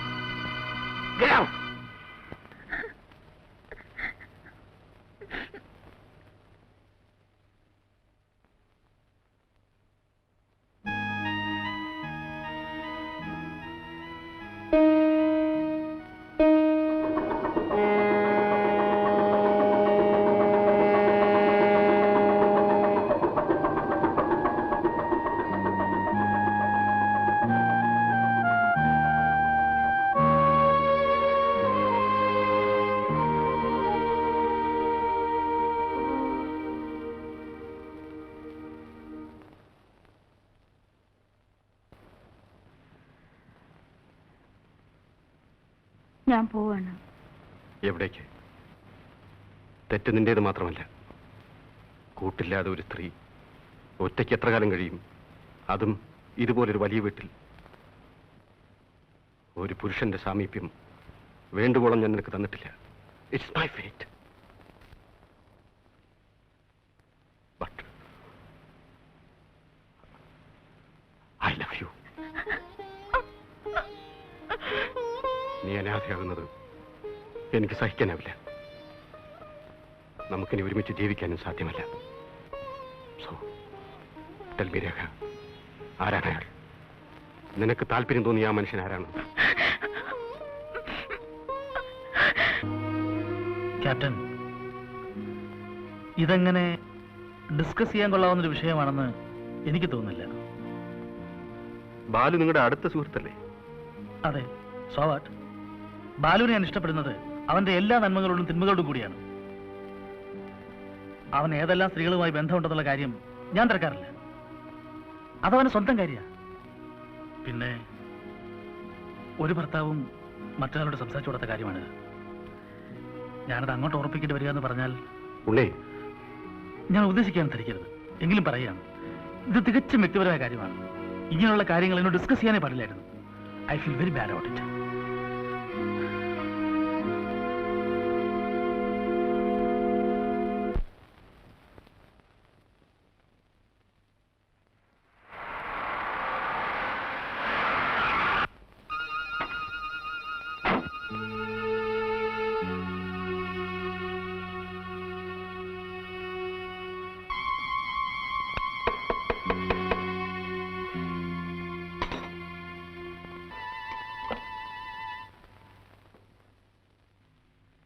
ഞാൻ പോവാണ്. എവിടേക്ക്? തെറ്റ് നിന്റേത് മാത്രമല്ല. കൂട്ടില്ലാതെ ഒരു സ്ത്രീ ഒറ്റയ്ക്ക് എത്ര കാലം കഴിയും? അതും ഇതുപോലൊരു വലിയ വീട്ടിൽ. ഒരു പുരുഷന്റെ സാമീപ്യം വേണ്ടുവോളം ഞാൻ നിനക്ക് തന്നിട്ടില്ല. It's my fate. But I love you. നീ അനാഥയാകുന്നത് എനിക്ക് സഹിക്കാനാവില്ല. നമുക്കിനി ഒരുമിച്ച് ജീവിക്കാനും സാധ്യമല്ല. സോ ടെൽ മീ രേഖ, ആരാണ് അയാൾ? നിനക്ക് താല്പര്യം തോന്നിയ ആ മനുഷ്യൻ ആരാണ്? ക്യാപ്റ്റൻ, ഇതെങ്ങനെ ഡിസ്കസ് ചെയ്യാൻ കൊള്ളാവുന്നൊരു വിഷയമാണെന്ന് എനിക്ക് തോന്നുന്നില്ല. ബാലു നിങ്ങളുടെ അടുത്ത സുഹൃത്തല്ലേ? അതെ, സോ വാട്ട്? ബാലുവിനെ ഞാൻ ഇഷ്ടപ്പെടുന്നത് അവന്റെ എല്ലാ നന്മകളോടും തിന്മകളോടും കൂടിയാണ്. അവൻ ഏതെല്ലാം സ്ത്രീകളുമായി ബന്ധമുണ്ടെന്നുള്ള കാര്യം ഞാൻ തിരക്കാറില്ല. അതവന് സ്വന്തം കാര്യമാണ്. പിന്നെ ഒരു ഭർത്താവും മറ്റൊരാളോട് സംസാരിച്ചു കൊടുത്ത കാര്യമാണിത്. ഞാനത് അങ്ങോട്ട് ഉറപ്പിക്കേണ്ടി വരിക എന്ന് പറഞ്ഞാൽ ഉള്ളേ, ഞാൻ ഉദ്ദേശിക്കാൻ ധരിക്കരുത്. എങ്കിലും പറയുകയാണ്, ഇത് തികച്ചും വ്യക്തിപരമായ കാര്യമാണ്. ഇങ്ങനെയുള്ള കാര്യങ്ങൾ എന്നോട് ഡിസ്കസ് ചെയ്യാനേ പാടില്ലായിരുന്നു. I feel very bad about it.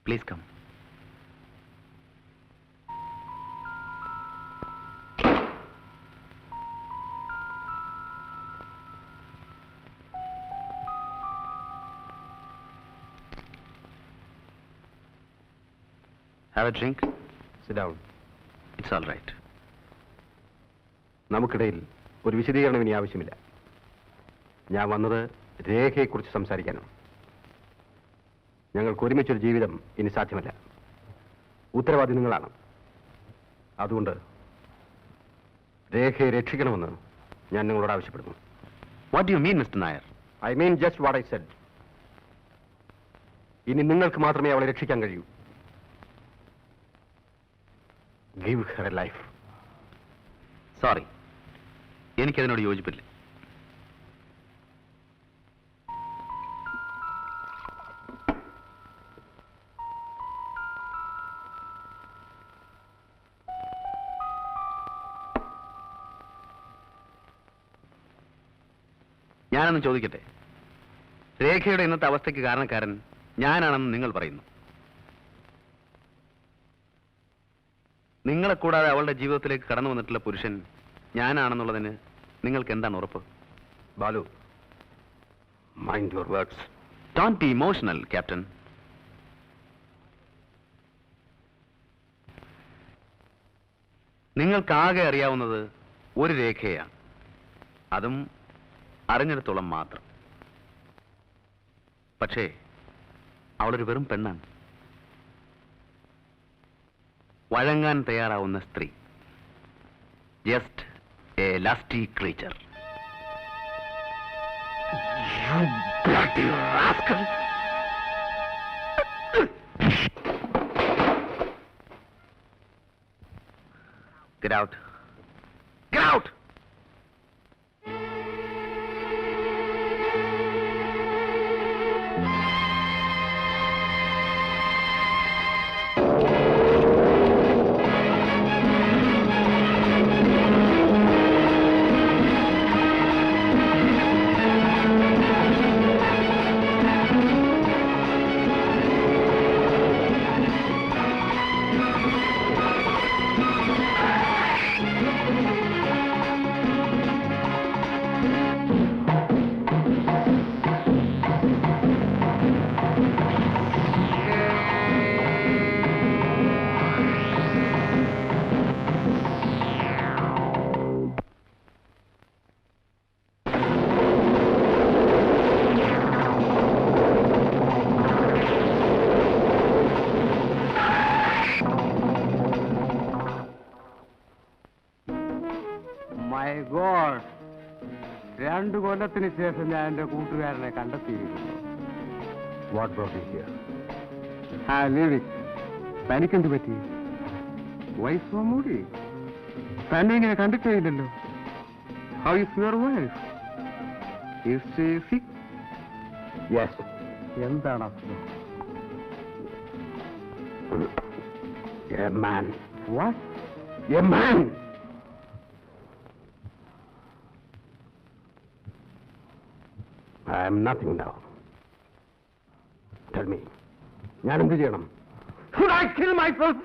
Please come. Have a drink? Sit down. It's all right. നമുക്കിടയിൽ ഒരു വിശദീകരണം ഇനി ആവശ്യമില്ല. ഞാൻ വന്നത് രേഖയെക്കുറിച്ച് സംസാരിക്കാനാണ്. ഞങ്ങൾക്ക് ഒരുമിച്ചൊരു ജീവിതം ഇനി സാധ്യമല്ല. ഉത്തരവാദി നിങ്ങളാണ്. അതുകൊണ്ട് രേഖയെ രക്ഷിക്കണമെന്ന് ഞാൻ നിങ്ങളോട് ആവശ്യപ്പെടുന്നു. What do you mean, Mr. Nair? I mean just what I said. ഇനി നിങ്ങൾക്ക് മാത്രമേ അവളെ രക്ഷിക്കാൻ കഴിയൂ. Give her a life. Sorry. എനിക്കതിനോട് യോജിപ്പില്ല. ഞാനൊന്ന് ചോദിക്കട്ടെ, രേഖയുടെ ഇന്നത്തെ അവസ്ഥയ്ക്ക് കാരണക്കാരൻ ഞാനാണെന്ന് നിങ്ങൾ പറയുന്നു. നിങ്ങളെ കൂടാതെ അവളുടെ ജീവിതത്തിലേക്ക് കടന്നു വന്നിട്ടുള്ള പുരുഷൻ ഞാനാണെന്നുള്ളതിന് നിങ്ങൾക്ക് എന്താണ് ഉറപ്പ്? Balu, mind your words. Don't be emotional, captain. നിങ്ങൾക്കാകെ അറിയാവുന്നത് ഒരു രേഖയാണ്. അതും അറിഞ്ഞിടത്തോളം മാത്രം. പക്ഷേ അവളൊരു വെറും പെണ്ണാണ്. വഴങ്ങാൻ തയ്യാറാവുന്ന സ്ത്രീ. Just A lasty creature. You bloody rascal! Get out. Get out! My God, 2 കൊല്ലത്തിന് ശേഷം ഞാൻ എന്റെ കൂട്ടുകാരനെ കണ്ടെത്തിയിരിക്കുന്നു. What brought you here? തനിക്കെന്ത് പറ്റി? വൈഫ് സോ മൂടി. തന്നെ ഇങ്ങനെ കണ്ടിട്ടേ ഇല്ലല്ലോ. How is your wife? Is she സിക്ക്? Yes. എന്താണ് അസുഖം? A man. What? A man! I am nothing now. Tell me, ഞാൻ എന്ത് ചെയ്യണം? Should I kill myself?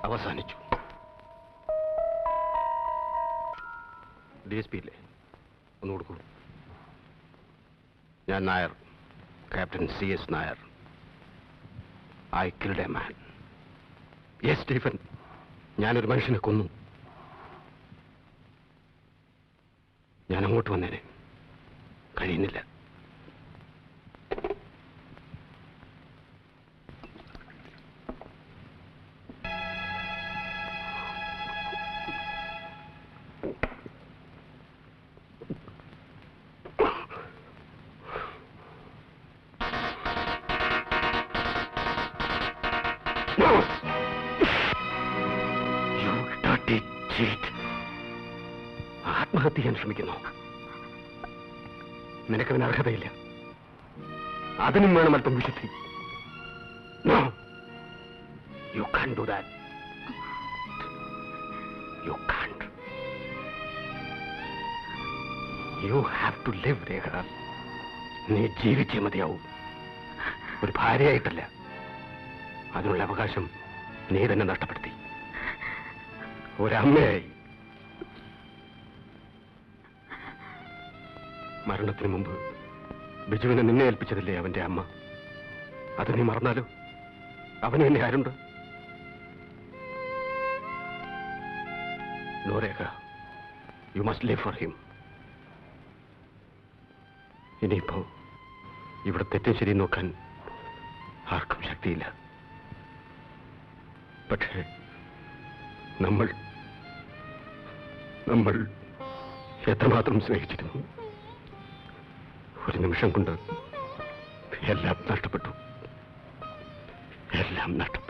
അവസാനിച്ചു. DSP ഇല്ലേ, ഒന്ന് കൊടുക്കൂ. ഞാൻ Nair, captain CS Nair. I killed a man. Yes Stephen, ഞാനൊരു മനുഷ്യനെ കൊന്നു. ഞാൻ അങ്ങോട്ട് വന്നേനെ, കഴിയുന്നില്ല. ആത്മഹത്യ ചെയ്യാൻ ശ്രമിക്കുന്നു. നിനക്കതിന് അർഹതയില്ല. അതിനും വേണം അല്പം വിശുദ്ധി. No, you can't do that. You can't. You have to live, രേഖ. നീ ജീവിച്ചേ മതിയാവും. ഒരു ഭാര്യയായിട്ടല്ല. അതിനുള്ള അവകാശം നീ തന്നെ നഷ്ടപ്പെടുത്തി. ഒരമ്മയായി. മരണത്തിന് മുമ്പ് ബിജുവിനെ നിന്നെ ഏൽപ്പിച്ചതില്ലേ അവന്റെ അമ്മ? അത് നീ മറന്നാലോ? അവന് എന്നെ ആരുണ്ട്? No Rekha, you must live for him. ഇനിയിപ്പോ ഇവിടെ തെറ്റും ശരിയും നോക്കാൻ ആർക്കും ശക്തിയില്ല. പക്ഷേ നമ്മൾ എത്രമാത്രം സ്നേഹിച്ചിരുന്നു. ഒരു നിമിഷം കൊണ്ട് എല്ലാം നഷ്ടപ്പെട്ടു. എല്ലാം നഷ്ടപ്പെട്ടു.